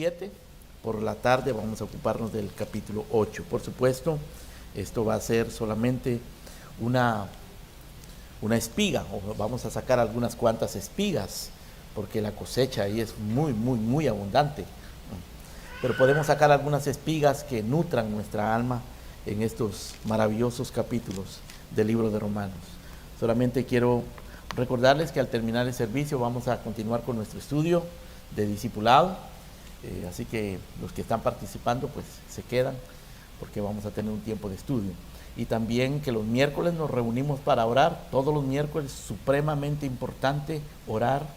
7. Por la tarde vamos a ocuparnos del capítulo 8. Por supuesto, esto va a ser solamente una espiga, o vamos a sacar algunas cuantas espigas, porque la cosecha ahí es muy abundante. Pero podemos sacar algunas espigas que nutran nuestra alma en estos maravillosos capítulos del libro de Romanos. Solamente quiero recordarles que al terminar el servicio vamos a continuar con nuestro estudio de discipulado, así que los que están participando pues se quedan, porque vamos a tener un tiempo de estudio. Y también que los miércoles nos reunimos para orar, todos los miércoles, supremamente importante orar.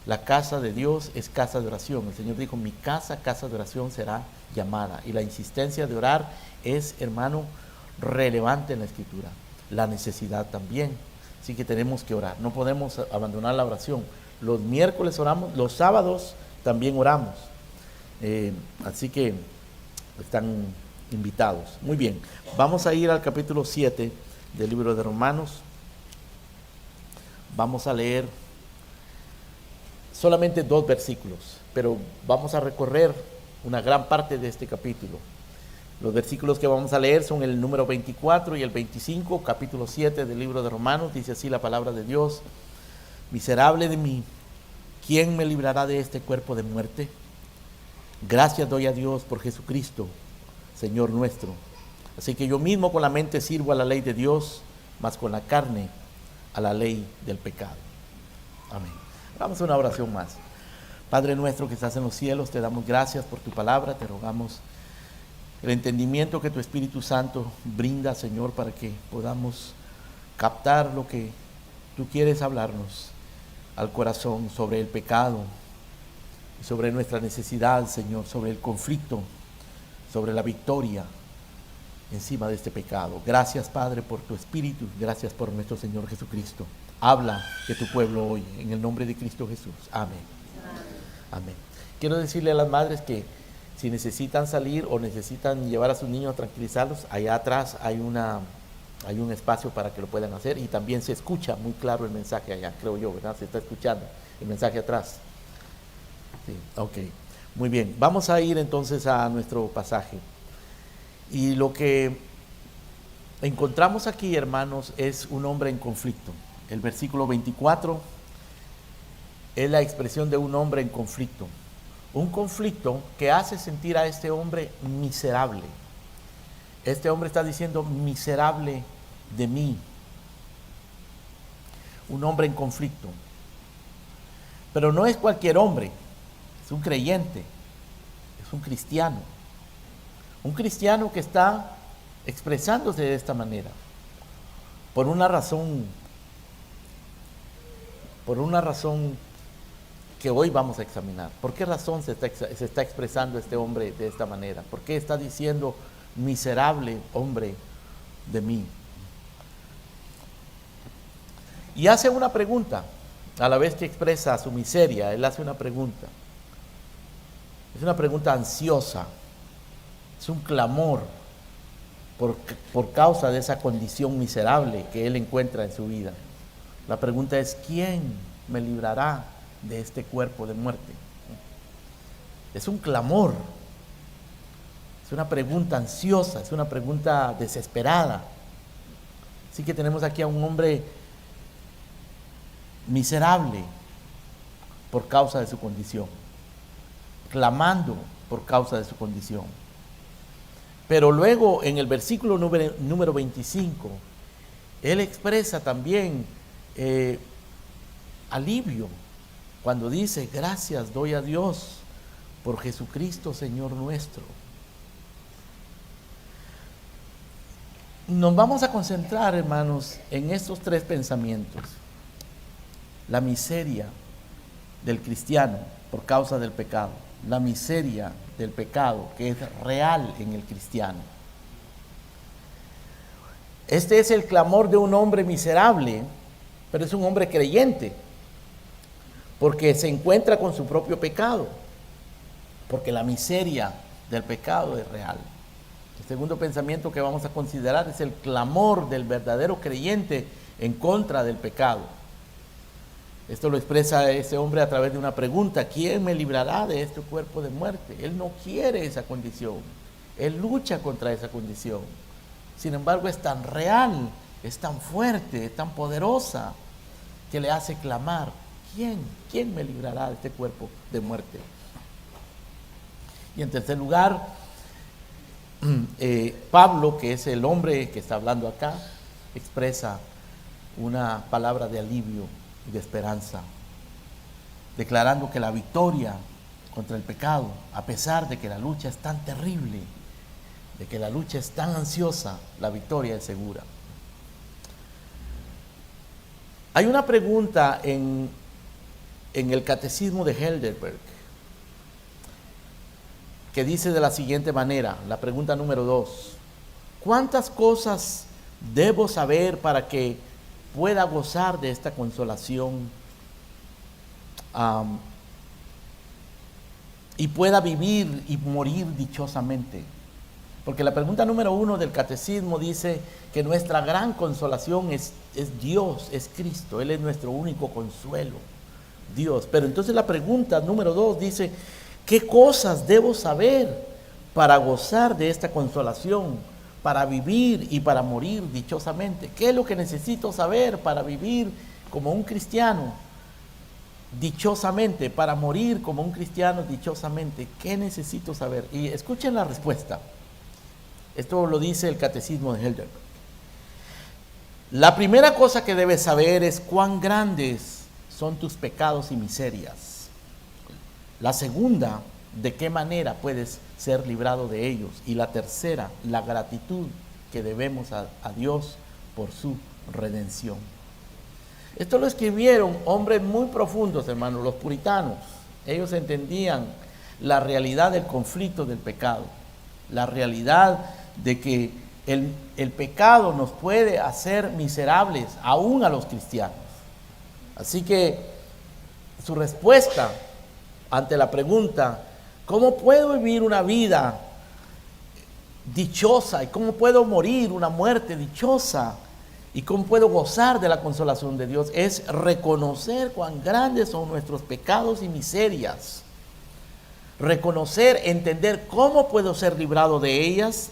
La casa de Dios es casa de oración. El Señor dijo, mi casa, casa de oración será llamada. Y la insistencia de orar es, hermano, relevante en la Escritura. La necesidad también. Así que tenemos que orar, no podemos abandonar la oración. Los miércoles oramos, los sábados también oramos. Así que están invitados. Muy bien, vamos a ir al capítulo 7 del libro de Romanos. Vamos a leer solamente 2 versículos, pero vamos a recorrer una gran parte de este capítulo. Los versículos que vamos a leer son el número 24 y el 25, capítulo 7 del libro de Romanos. Dice así la palabra de Dios: miserable de mí, ¿quién me librará de este cuerpo de muerte? Gracias doy a Dios por Jesucristo, Señor nuestro. Así que yo mismo con la mente sirvo a la ley de Dios, mas con la carne a la ley del pecado. Amén. Vamos a una oración más. Padre nuestro que estás en los cielos, te damos gracias por tu palabra, te rogamos el entendimiento que tu Espíritu Santo brinda, Señor, para que podamos captar lo que tú quieres hablarnos al corazón sobre el pecado, sobre nuestra necesidad, Señor, sobre el conflicto, sobre la victoria encima de este pecado. Gracias, Padre, por tu Espíritu, gracias por nuestro Señor Jesucristo. Habla que tu pueblo oye, en el nombre de Cristo Jesús. Amén. Amén. Quiero decirle a las madres que si necesitan salir o necesitan llevar a sus niños a tranquilizarlos, allá atrás hay un espacio para que lo puedan hacer, y también se escucha muy claro el mensaje allá, creo yo, ¿verdad? Se está escuchando el mensaje atrás. Sí, ok. Muy bien, vamos a ir entonces a nuestro pasaje. Y lo que encontramos aquí, hermanos, es un hombre en conflicto. El versículo 24 es la expresión de un hombre en conflicto. Un conflicto que hace sentir a este hombre miserable. Este hombre está diciendo, miserable de mí. Un hombre en conflicto. Pero no es cualquier hombre, es un creyente, es un cristiano. Un cristiano que está expresándose de esta manera. Por una razón que hoy vamos a examinar. ¿Por qué razón se está expresando este hombre de esta manera? ¿Por qué está diciendo, miserable hombre de mí? Y hace una pregunta, a la vez que expresa su miseria, él hace una pregunta. Es una pregunta ansiosa, es un clamor por causa de esa condición miserable que él encuentra en su vida. La pregunta es, ¿quién me librará de este cuerpo de muerte? Es un clamor, es una pregunta ansiosa, es una pregunta desesperada. Así que tenemos aquí a un hombre miserable por causa de su condición, clamando por causa de su condición. Pero luego en el versículo número 25, él expresa también alivio, cuando dice, gracias doy a Dios por Jesucristo, Señor nuestro. Nos vamos a concentrar, hermanos, en estos 3 pensamientos. La miseria del cristiano por causa del pecado. La miseria del pecado que es real en el cristiano. Este es el clamor de un hombre miserable, pero es un hombre creyente, porque se encuentra con su propio pecado, porque la miseria del pecado es real. El segundo pensamiento que vamos a considerar es el clamor del verdadero creyente en contra del pecado. Esto lo expresa ese hombre a través de una pregunta: ¿quién me librará de este cuerpo de muerte? Él no quiere esa condición, él lucha contra esa condición. Sin embargo, es tan real, es tan fuerte, es tan poderosa, que le hace clamar: ¿quién me librará de este cuerpo de muerte? Y en tercer lugar, Pablo, que es el hombre que está hablando acá, expresa una palabra de alivio y de esperanza, declarando que la victoria contra el pecado, a pesar de que la lucha es tan terrible, de que la lucha es tan ansiosa, la victoria es segura. Hay una pregunta en el Catecismo de Heidelberg que dice de la siguiente manera, la pregunta número 2: ¿cuántas cosas debo saber para que pueda gozar de esta consolación y pueda vivir y morir dichosamente? Porque la pregunta número 1 del catecismo dice que nuestra gran consolación es Dios, es Cristo. Él es nuestro único consuelo, Dios. Pero entonces la pregunta número 2 dice: ¿qué cosas debo saber para gozar de esta consolación, para vivir y para morir dichosamente? ¿Qué es lo que necesito saber para vivir como un cristiano dichosamente, para morir como un cristiano dichosamente? ¿Qué necesito saber? Y escuchen la respuesta. Esto lo dice el Catecismo de Heidelberg. La primera cosa que debes saber es cuán grandes son tus pecados y miserias. La segunda, de qué manera puedes ser librado de ellos. Y la tercera, la gratitud que debemos a Dios por su redención. Esto lo escribieron hombres muy profundos, hermanos, los puritanos. Ellos entendían la realidad del conflicto del pecado, la realidad de que el pecado nos puede hacer miserables aún a los cristianos. Así que su respuesta ante la pregunta: ¿cómo puedo vivir una vida dichosa? ¿Y cómo puedo morir una muerte dichosa? ¿Y cómo puedo gozar de la consolación de Dios? Es reconocer cuán grandes son nuestros pecados y miserias. Reconocer, entender cómo puedo ser librado de ellas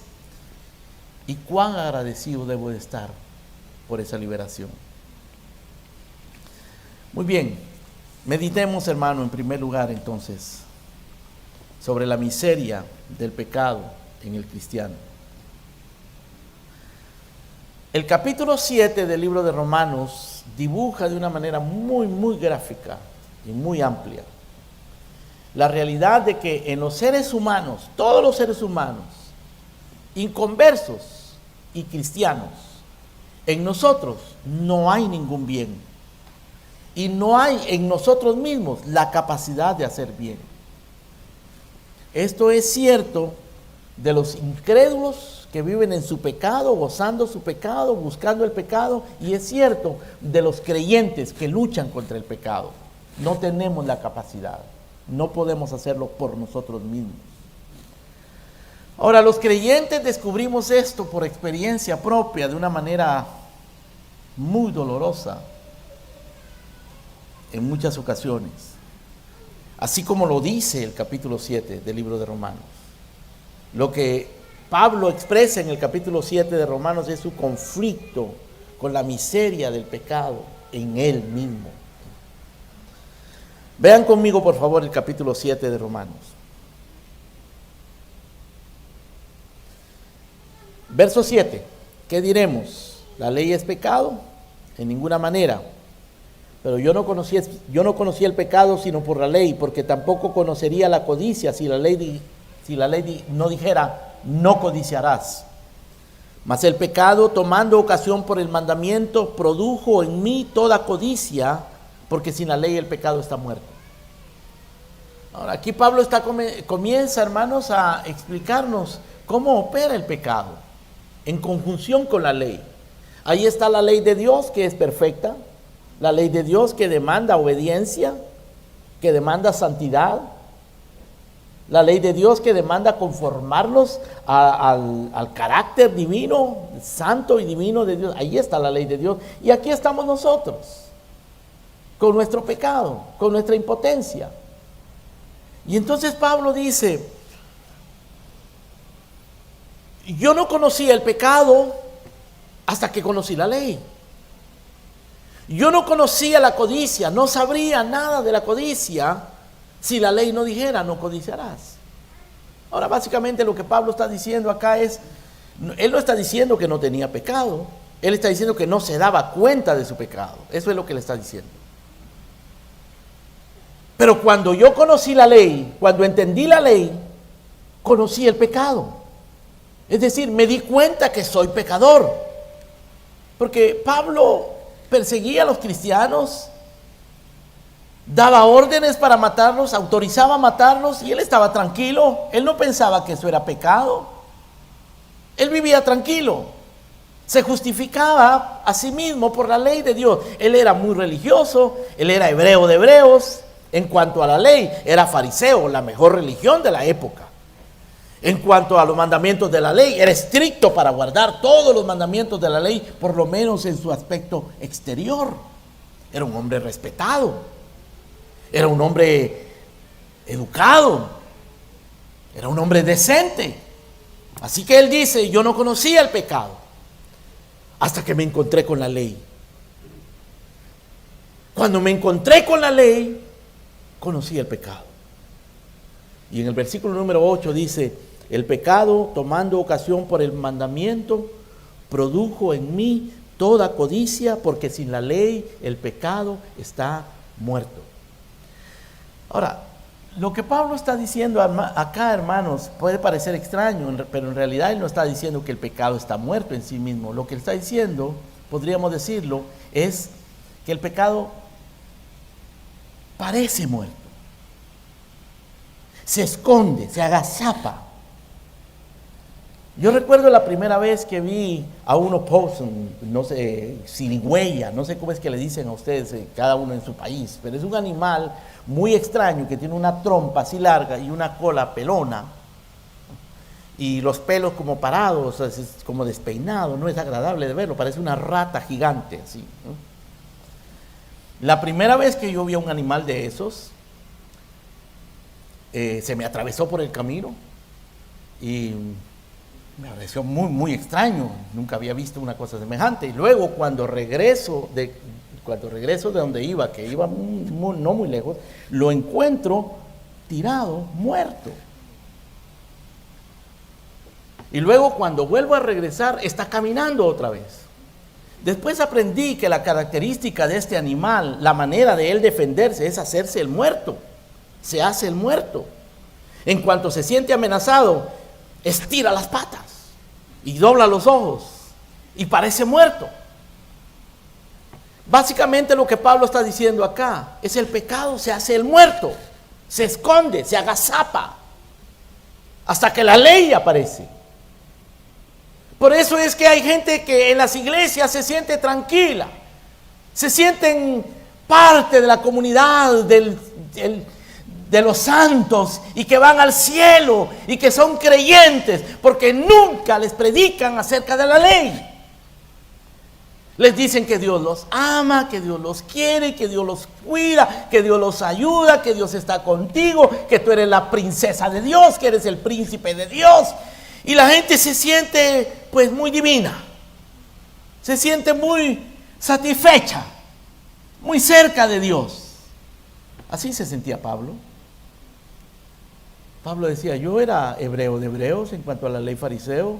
y cuán agradecido debo de estar por esa liberación. Muy bien, meditemos, hermano, en primer lugar entonces sobre la miseria del pecado en el cristiano. El capítulo 7 del libro de Romanos dibuja de una manera muy gráfica y muy amplia la realidad de que en los seres humanos, todos los seres humanos, inconversos y cristianos, en nosotros no hay ningún bien. Y no hay en nosotros mismos la capacidad de hacer bien. Esto es cierto de los incrédulos que viven en su pecado, gozando su pecado, buscando el pecado, y es cierto de los creyentes que luchan contra el pecado. No tenemos la capacidad, no podemos hacerlo por nosotros mismos. Ahora, los creyentes descubrimos esto por experiencia propia de una manera muy dolorosa en muchas ocasiones, así como lo dice el capítulo 7 del libro de Romanos. Lo que Pablo expresa en el capítulo 7 de Romanos es su conflicto con la miseria del pecado en él mismo. Vean conmigo, por favor, el capítulo 7 de Romanos. Verso 7. ¿Qué diremos? ¿La ley es pecado? En ninguna manera. Pero yo no conocía el pecado sino por la ley, porque tampoco conocería la codicia si la ley no dijera: no codiciarás. Mas el pecado, tomando ocasión por el mandamiento, produjo en mí toda codicia, porque sin la ley el pecado está muerto. Ahora, aquí Pablo comienza, hermanos, a explicarnos cómo opera el pecado en conjunción con la ley. Ahí está la ley de Dios, que es perfecta, la ley de Dios que demanda obediencia, que demanda santidad, la ley de Dios que demanda conformarnos al carácter divino, santo y divino de Dios. Ahí está la ley de Dios, y aquí estamos nosotros. con nuestro pecado, con nuestra impotencia. Y entonces Pablo dice, yo no conocía el pecado hasta que conocí la ley. Yo no conocía la codicia, no sabría nada de la codicia si la ley no dijera, no codiciarás. Ahora, básicamente lo que Pablo está diciendo acá es, él no está diciendo que no tenía pecado, él está diciendo que no se daba cuenta de su pecado. Eso es lo que le está diciendo. Pero cuando yo conocí la ley, cuando entendí la ley, conocí el pecado. Es decir, me di cuenta que soy pecador. Porque Pablo perseguía a los cristianos, daba órdenes para matarlos, autorizaba a matarlos y él estaba tranquilo. Él no pensaba que eso era pecado. Él vivía tranquilo. Se justificaba a sí mismo por la ley de Dios. Él era muy religioso, él era hebreo de hebreos. En cuanto a la ley, era fariseo, la mejor religión de la época. En cuanto a los mandamientos de la ley, era estricto para guardar todos los mandamientos de la ley, por lo menos en su aspecto exterior. Era un hombre respetado, era un hombre educado, era un hombre decente. Así que él dice, yo no conocía el pecado hasta que me encontré con la ley. Cuando me encontré con la ley, conocí el pecado. Y en el versículo número 8 dice, el pecado, tomando ocasión por el mandamiento, produjo en mí toda codicia, porque sin la ley el pecado está muerto. Ahora, lo que Pablo está diciendo acá, hermanos, puede parecer extraño, pero en realidad él no está diciendo que el pecado está muerto en sí mismo. Lo que él está diciendo, podríamos decirlo, es que el pecado parece muerto, se esconde, se agazapa. Yo recuerdo la primera vez que vi a un opossum, no sé, cirigüeya, no sé cómo es que le dicen a ustedes, cada uno en su país, pero es un animal muy extraño que tiene una trompa así larga y una cola pelona y los pelos como parados, es como despeinado, no es agradable de verlo, parece una rata gigante así, ¿no? La primera vez que yo vi a un animal de esos, se me atravesó por el camino y me pareció muy, muy extraño. Nunca había visto una cosa semejante. Y luego cuando regreso de donde iba, que iba no muy lejos, lo encuentro tirado, muerto. Y luego cuando vuelvo a regresar, está caminando otra vez. Después aprendí que la característica de este animal, la manera de él defenderse es hacerse el muerto. Se hace el muerto. En cuanto se siente amenazado, estira las patas y dobla los ojos y parece muerto. Básicamente lo que Pablo está diciendo acá es el pecado se hace el muerto, se esconde, se agazapa hasta que la ley aparece. Por eso es que hay gente que en las iglesias se siente tranquila, se sienten parte de la comunidad de los santos y que van al cielo y que son creyentes porque nunca les predican acerca de la ley. Les dicen que Dios los ama, que Dios los quiere, que Dios los cuida, que Dios los ayuda, que Dios está contigo, que tú eres la princesa de Dios, que eres el príncipe de Dios. Y la gente se siente pues muy divina, se siente muy satisfecha, muy cerca de Dios. Así se sentía Pablo. Pablo decía, yo era hebreo de hebreos en cuanto a la ley fariseo,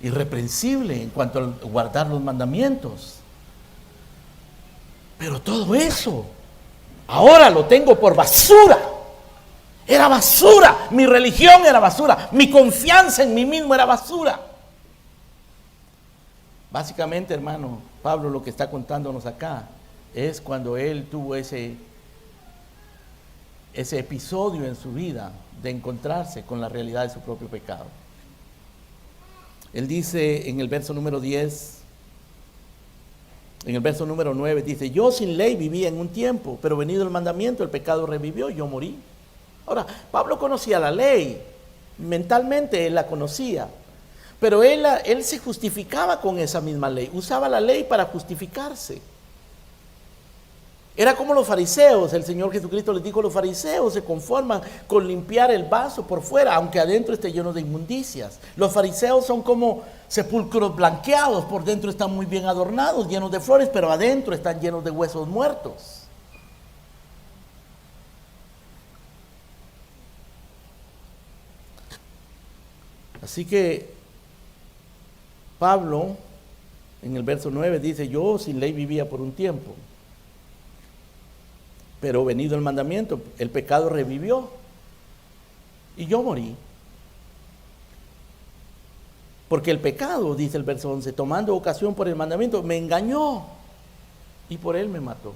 irreprensible en cuanto a guardar los mandamientos. Pero todo eso, ahora lo tengo por basura. Era basura, mi religión era basura, mi confianza en mí mismo era basura. Básicamente, hermano, Pablo lo que está contándonos acá es cuando él tuvo ese episodio en su vida de encontrarse con la realidad de su propio pecado. Él dice en el verso número 10, en el verso número 9, dice, yo sin ley vivía en un tiempo, pero venido el mandamiento, el pecado revivió y yo morí. Ahora, Pablo conocía la ley, mentalmente él la conocía, pero él se justificaba con esa misma ley, usaba la ley para justificarse. Era como los fariseos. El Señor Jesucristo les dijo: los fariseos se conforman con limpiar el vaso por fuera, aunque adentro esté lleno de inmundicias. Los fariseos son como sepulcros blanqueados, por dentro están muy bien adornados, llenos de flores, pero adentro están llenos de huesos muertos. Así que Pablo en el verso 9 dice: yo sin ley vivía por un tiempo, pero venido el mandamiento, el pecado revivió y yo morí. Porque el pecado, dice el verso 11, tomando ocasión por el mandamiento, me engañó y por él me mató.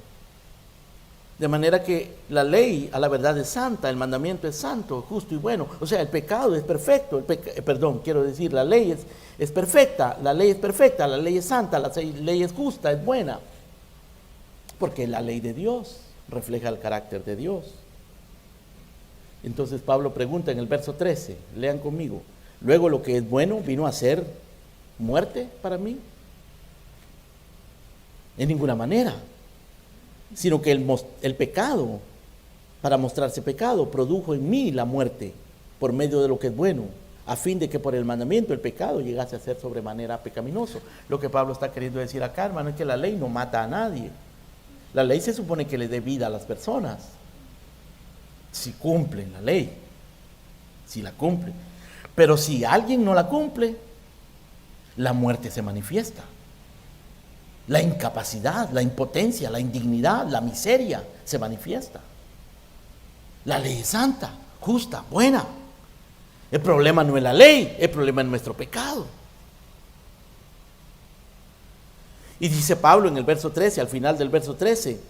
De manera que la ley a la verdad es santa, el mandamiento es santo, justo y bueno. O sea, el pecado es perfecto, la ley es perfecta, la ley es perfecta, la ley es santa, la ley es justa, es buena. Porque la ley de Dios refleja el carácter de Dios. Entonces Pablo pregunta en el verso 13, lean conmigo: luego lo que es bueno vino a ser muerte para mí. En ninguna manera, sino que el pecado, para mostrarse pecado, produjo en mí la muerte por medio de lo que es bueno, a fin de que por el mandamiento el pecado llegase a ser sobremanera pecaminoso. Lo que Pablo está queriendo decir acá, hermano, es que la ley no mata a nadie. La ley se supone que le dé vida a las personas, si cumplen la ley, si la cumplen. Pero si alguien no la cumple, la muerte se manifiesta. La incapacidad, la impotencia, la indignidad, la miseria se manifiesta. La ley es santa, justa, buena. El problema no es la ley, el problema es nuestro pecado. Y dice Pablo en el verso 13, al final del verso 13,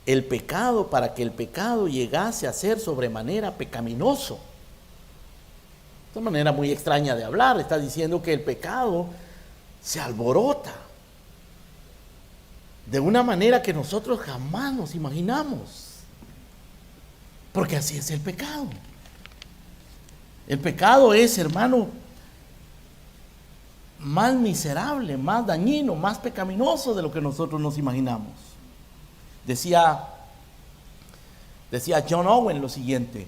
el pecado, para que el pecado llegase a ser sobremanera pecaminoso. De una manera muy extraña de hablar, está diciendo que el pecado se alborota de una manera que nosotros jamás nos imaginamos. Porque así es el pecado. El pecado es, hermano, más miserable, más dañino, más pecaminoso de lo que nosotros nos imaginamos. Decía John Owen lo siguiente: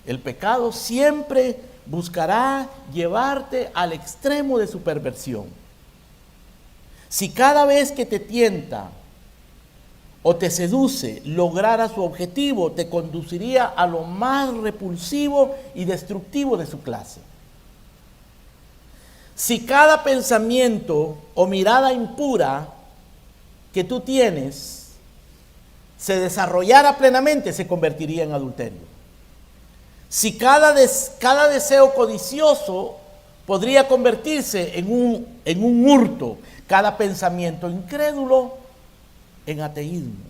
el pecado siempre buscará llevarte al extremo de su perversión. Si cada vez que te tienta o te seduce lograra su objetivo, te conduciría a lo más repulsivo y destructivo de su clase. Si cada pensamiento o mirada impura que tú tienes se desarrollara plenamente, se convertiría en adulterio. Si cada deseo codicioso podría convertirse en un hurto, cada pensamiento incrédulo en ateísmo.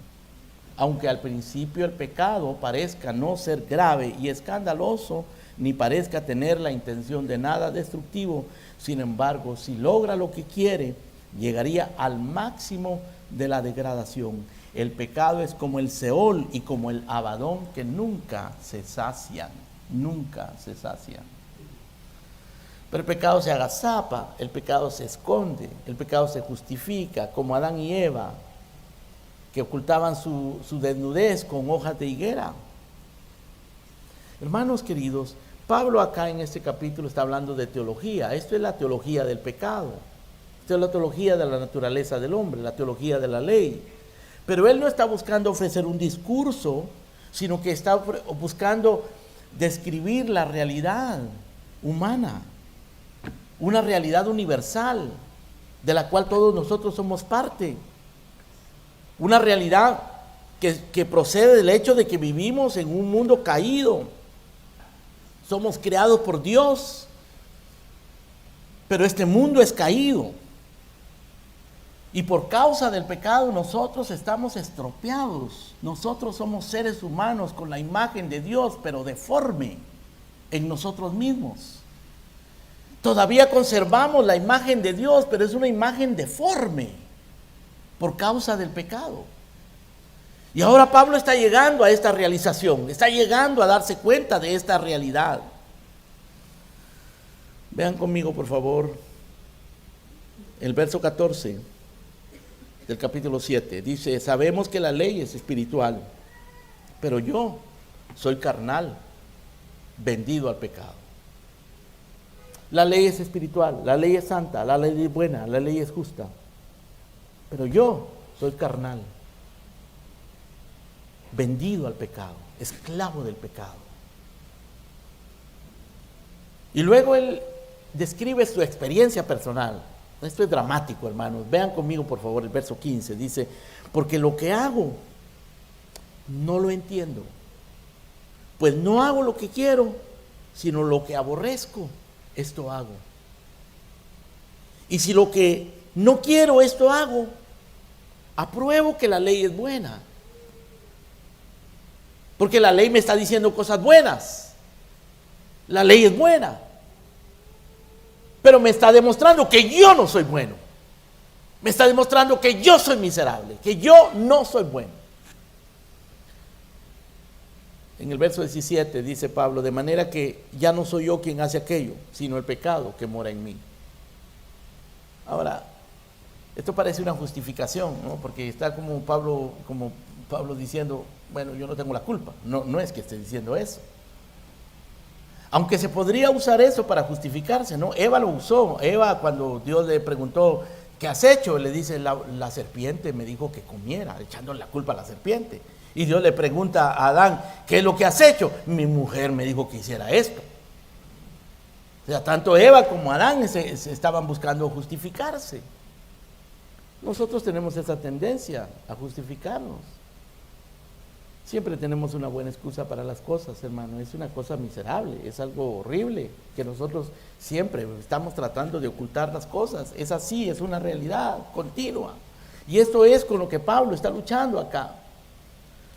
Aunque al principio el pecado parezca no ser grave y escandaloso, ni parezca tener la intención de nada destructivo, sin embargo, si logra lo que quiere, llegaría al máximo de la degradación. El pecado es como el Seol y como el Abadón, que nunca se sacian, nunca se sacian. Pero el pecado se agazapa, el pecado se esconde, el pecado se justifica, como Adán y Eva, que ocultaban su desnudez con hojas de higuera. Hermanos queridos, Pablo acá en este capítulo está hablando de teología. Esto es la teología del pecado. Esto es la teología de la naturaleza del hombre, la teología de la ley. Pero él no está buscando ofrecer un discurso, sino que está buscando describir la realidad humana, una realidad universal, de la cual todos nosotros somos parte. Una realidad que procede del hecho de que vivimos en un mundo caído. Somos creados por Dios, pero este mundo es caído. Y por causa del pecado nosotros estamos estropeados. Nosotros somos seres humanos con la imagen de Dios, pero deforme en nosotros mismos. Todavía conservamos la imagen de Dios, pero es una imagen deforme por causa del pecado. Y ahora Pablo está llegando a esta realización, está llegando a darse cuenta de esta realidad. Vean conmigo, por favor, el verso 14. del capítulo 7. Dice, sabemos que la ley es espiritual, pero yo soy carnal, vendido al pecado. La ley es espiritual, la ley es santa, la ley es buena, la ley es justa, pero yo soy carnal, vendido al pecado, esclavo del pecado. Y luego él describe su experiencia personal. Esto es dramático, hermanos. Vean conmigo, por favor, el verso 15. Dice, porque lo que hago, no lo entiendo. Pues no hago lo que quiero, sino lo que aborrezco, esto hago. Y si lo que no quiero, esto hago, apruebo que la ley es buena. Porque la ley me está diciendo cosas buenas. La ley es buena. Pero me está demostrando que yo no soy bueno. Me está demostrando que yo soy miserable, que yo no soy bueno. En el verso 17 dice Pablo, de manera que ya no soy yo quien hace aquello, sino el pecado que mora en mí. Ahora, esto parece una justificación, ¿no? Porque está como Pablo diciendo, bueno, yo no tengo la culpa. No es que esté diciendo eso. Aunque se podría usar eso para justificarse, ¿no? Eva lo usó. Eva, cuando Dios le preguntó, ¿qué has hecho? Le dice, la serpiente me dijo que comiera, echándole la culpa a la serpiente. Y Dios le pregunta a Adán, ¿qué es lo que has hecho? Mi mujer me dijo que hiciera esto. O sea, tanto Eva como Adán se estaban buscando justificarse. Nosotros tenemos esa tendencia a justificarnos. Siempre tenemos una buena excusa para las cosas, hermano. Es una cosa miserable, es algo horrible, que nosotros siempre estamos tratando de ocultar las cosas. Es así, es una realidad continua. Y esto es con lo que Pablo está luchando acá.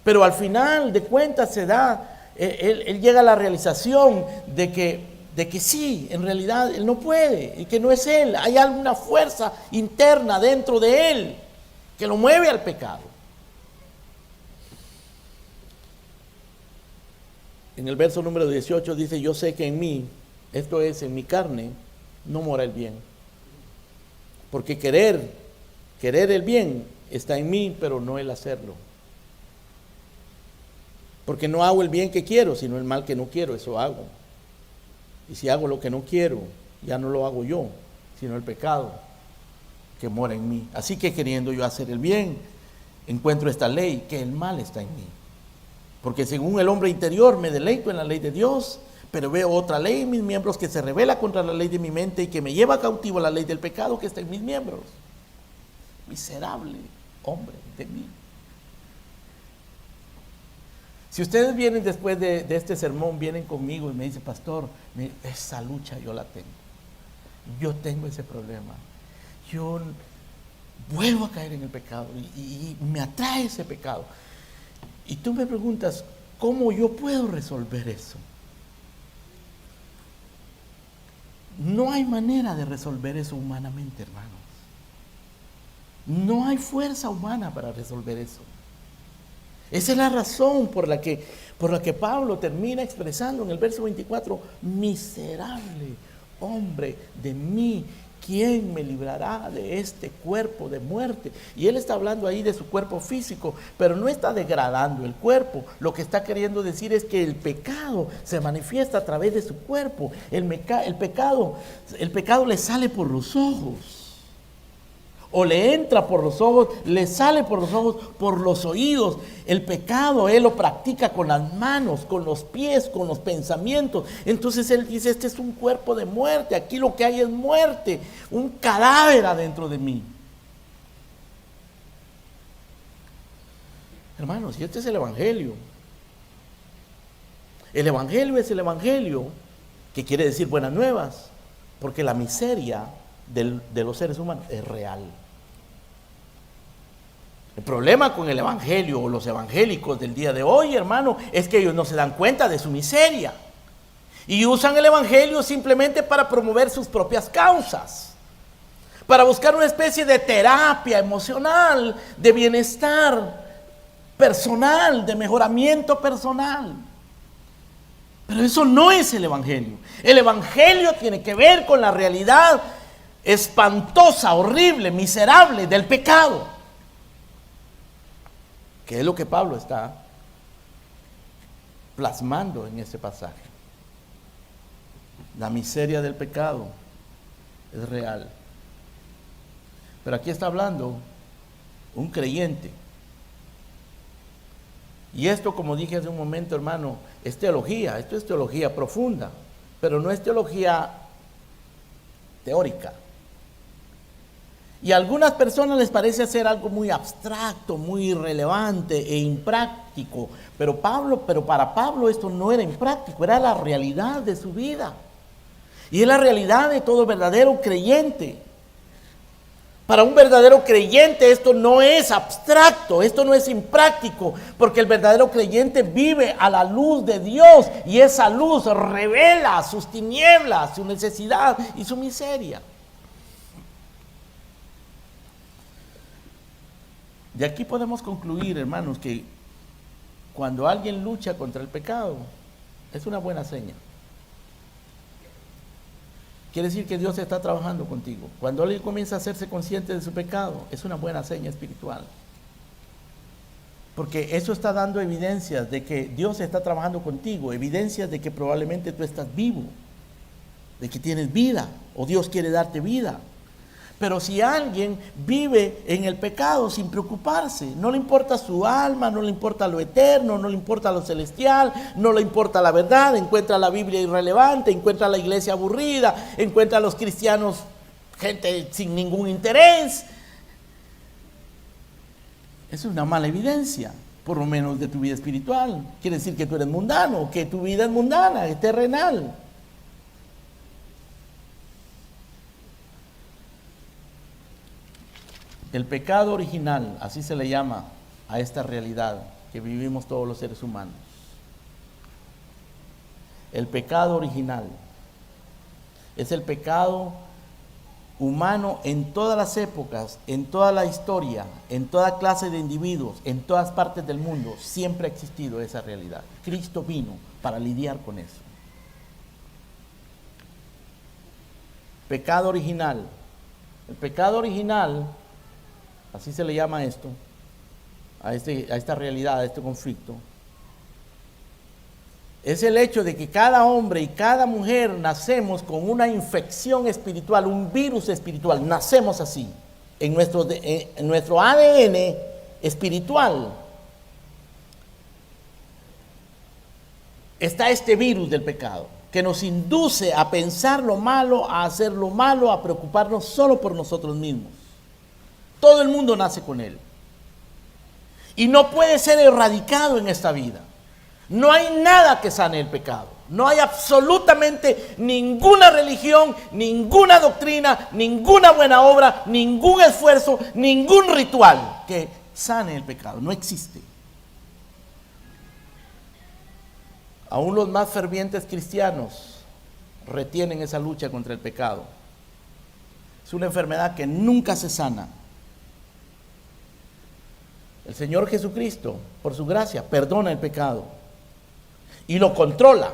Pero al final de cuentas se da, él llega a la realización de que sí, en realidad él no puede, y que no es él. Hay alguna fuerza interna dentro de él que lo mueve al pecado. En el verso número 18 dice, yo sé que en mí, esto es, en mi carne, no mora el bien. Porque querer el bien está en mí, pero no el hacerlo. Porque no hago el bien que quiero, sino el mal que no quiero, eso hago. Y si hago lo que no quiero, ya no lo hago yo, sino el pecado que mora en mí. Así que queriendo yo hacer el bien, encuentro esta ley, que el mal está en mí. Porque según el hombre interior me deleito en la ley de Dios, pero veo otra ley en mis miembros que se revela contra la ley de mi mente y que me lleva cautivo a la ley del pecado que está en mis miembros. Miserable hombre de mí. Si ustedes vienen después de este sermón, vienen conmigo y me dicen, pastor, esa lucha yo la tengo. Yo tengo ese problema. Yo vuelvo a caer en el pecado y me atrae ese pecado. Y tú me preguntas, ¿cómo yo puedo resolver eso? No hay manera de resolver eso humanamente, hermanos. No hay fuerza humana para resolver eso. Esa es la razón por la que Pablo termina expresando en el verso 24, miserable hombre de mí, ¿quién me librará de este cuerpo de muerte? Y él está hablando ahí de su cuerpo físico, pero no está degradando el cuerpo. Lo que está queriendo decir es que el pecado se manifiesta a través de su cuerpo. El pecado le sale por los ojos. O le entra por los ojos, le sale por los ojos, por los oídos. El pecado él lo practica con las manos, con los pies, con los pensamientos. Entonces él dice, este es un cuerpo de muerte, aquí lo que hay es muerte, un cadáver adentro de mí. Hermanos, y este es el Evangelio. El Evangelio es el Evangelio, que quiere decir buenas nuevas, porque la miseria de los seres humanos es real. El problema con el evangelio o los evangélicos del día de hoy, hermano, es que ellos no se dan cuenta de su miseria y usan el evangelio simplemente para promover sus propias causas, para buscar una especie de terapia emocional, de bienestar personal, de mejoramiento personal. Pero eso no es el evangelio. El evangelio tiene que ver con la realidad espantosa, horrible, miserable del pecado. que es lo que Pablo está plasmando en este pasaje. La miseria del pecado es real. Pero aquí está hablando un creyente. Y esto, como dije hace un momento, hermano, es teología. Esto es teología profunda, pero no es teología teórica. Y a algunas personas les parece ser algo muy abstracto, muy irrelevante e impráctico. Pero para Pablo esto no era impráctico, era la realidad de su vida. Y es la realidad de todo verdadero creyente. Para un verdadero creyente esto no es abstracto, esto no es impráctico, porque el verdadero creyente vive a la luz de Dios y esa luz revela sus tinieblas, su necesidad y su miseria. De aquí podemos concluir, hermanos, que cuando alguien lucha contra el pecado, es una buena seña. Quiere decir que Dios está trabajando contigo. Cuando alguien comienza a hacerse consciente de su pecado, es una buena seña espiritual. Porque eso está dando evidencias de que Dios está trabajando contigo, evidencias de que probablemente tú estás vivo, de que tienes vida, o Dios quiere darte vida. Pero si alguien vive en el pecado sin preocuparse, no le importa su alma, no le importa lo eterno, no le importa lo celestial, no le importa la verdad, encuentra la Biblia irrelevante, encuentra la iglesia aburrida, encuentra a los cristianos gente sin ningún interés. Eso es una mala evidencia, por lo menos de tu vida espiritual. Quiere decir que tú eres mundano, que tu vida es mundana, es terrenal. El pecado original, así se le llama a esta realidad que vivimos todos los seres humanos. El pecado original es el pecado humano en todas las épocas, en toda la historia, en toda clase de individuos, en todas partes del mundo. Siempre ha existido esa realidad. Cristo vino para lidiar con eso. Pecado original. El pecado original, así se le llama esto, a esta realidad, a este conflicto, es el hecho de que cada hombre y cada mujer nacemos con una infección espiritual, un virus espiritual, nacemos así, en nuestro ADN espiritual. Está este virus del pecado, que nos induce a pensar lo malo, a hacer lo malo, a preocuparnos solo por nosotros mismos. Todo el mundo nace con él. Y no puede ser erradicado en esta vida. No hay nada que sane el pecado. No hay absolutamente ninguna religión, ninguna doctrina, ninguna buena obra, ningún esfuerzo, ningún ritual que sane el pecado. No existe. Aún los más fervientes cristianos retienen esa lucha contra el pecado. Es una enfermedad que nunca se sana. El Señor Jesucristo, por su gracia, perdona el pecado y lo controla.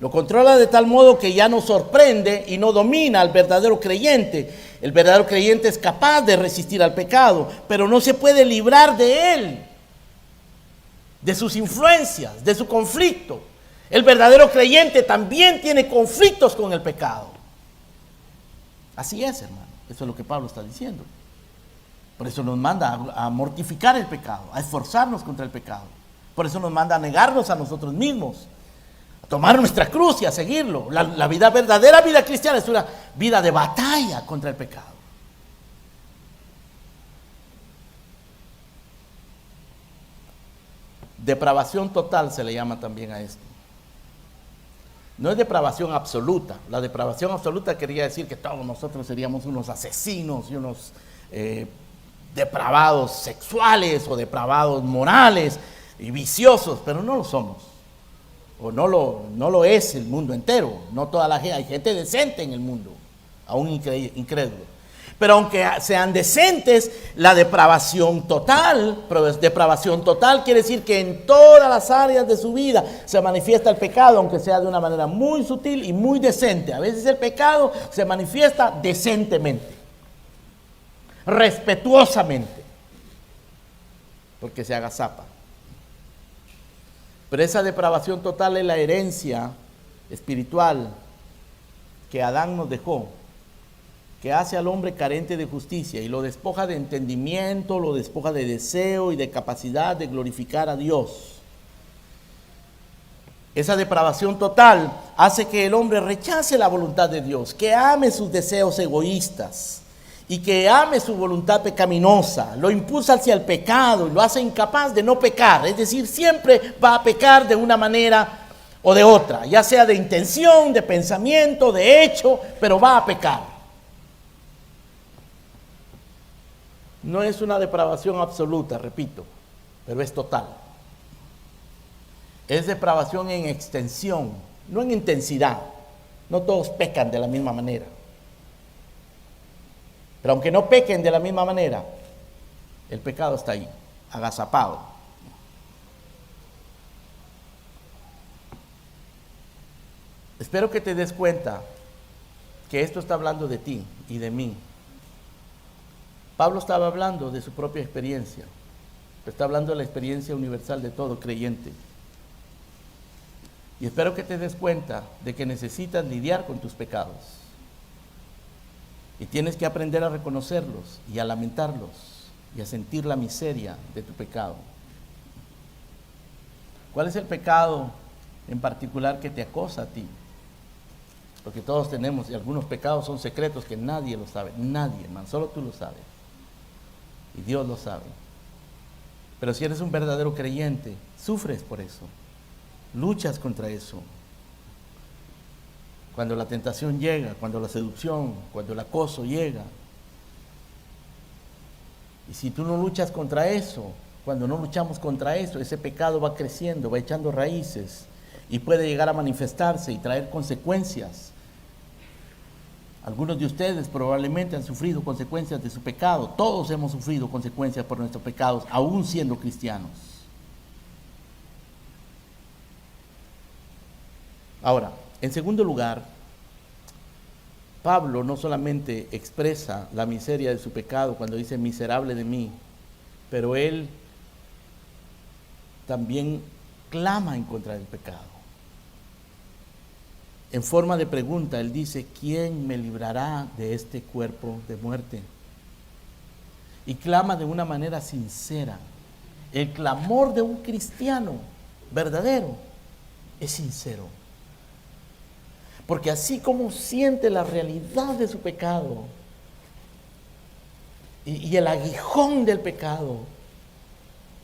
Lo controla de tal modo que ya no sorprende y no domina al verdadero creyente. El verdadero creyente es capaz de resistir al pecado, pero no se puede librar de él, de sus influencias, de su conflicto. El verdadero creyente también tiene conflictos con el pecado. Así es, hermano. Eso es lo que Pablo está diciendo. Por eso nos manda a mortificar el pecado, a esforzarnos contra el pecado. Por eso nos manda a negarnos a nosotros mismos, a tomar nuestra cruz y a seguirlo. La verdadera vida cristiana es una vida de batalla contra el pecado. Depravación total se le llama también a esto. No es depravación absoluta. La depravación absoluta quería decir que todos nosotros seríamos unos asesinos y unos depravados sexuales o depravados morales y viciosos, pero no lo somos. O no lo es el mundo entero. No toda la gente, hay gente decente en el mundo, aún incrédulo. Pero aunque sean decentes, la depravación total quiere decir que en todas las áreas de su vida se manifiesta el pecado, aunque sea de una manera muy sutil y muy decente. A veces el pecado se manifiesta decentemente, respetuosamente. porque se agazapa. Pero esa depravación total es la herencia espiritual que Adán nos dejó, que hace al hombre carente de justicia y lo despoja de entendimiento, lo despoja de deseo y de capacidad de glorificar a Dios. Esa depravación total hace que el hombre rechace la voluntad de Dios, que ame sus deseos egoístas y que ame su voluntad pecaminosa, lo impulsa hacia el pecado y lo hace incapaz de no pecar, es decir, siempre va a pecar de una manera o de otra, ya sea de intención, de pensamiento, de hecho, pero va a pecar. No es una depravación absoluta, repito, pero es total. Es depravación en extensión, no en intensidad. No todos pecan de la misma manera. Pero aunque no pequen de la misma manera, el pecado está ahí, agazapado. Espero que te des cuenta que esto está hablando de ti y de mí. Pablo estaba hablando de su propia experiencia, está hablando de la experiencia universal de todo creyente. Y espero que te des cuenta de que necesitas lidiar con tus pecados. Y tienes que aprender a reconocerlos y a lamentarlos y a sentir la miseria de tu pecado. ¿Cuál es el pecado en particular que te acosa a ti? Porque todos tenemos, y algunos pecados son secretos que nadie lo sabe. Nadie, hermano, solo tú lo sabes. Y Dios lo sabe. Pero si eres un verdadero creyente, sufres por eso. Luchas contra eso. Cuando la tentación llega, cuando la seducción, cuando el acoso llega. Y si tú no luchas contra eso, cuando no luchamos contra eso, ese pecado va creciendo, va echando raíces y puede llegar a manifestarse y traer consecuencias. Algunos de ustedes probablemente han sufrido consecuencias de su pecado. Todos hemos sufrido consecuencias por nuestros pecados, aún siendo cristianos. Ahora, en segundo lugar, Pablo no solamente expresa la miseria de su pecado cuando dice miserable de mí, pero él también clama en contra del pecado. En forma de pregunta, él dice, ¿quién me librará de este cuerpo de muerte? Y clama de una manera sincera. El clamor de un cristiano verdadero es sincero. Porque así como siente la realidad de su pecado y el aguijón del pecado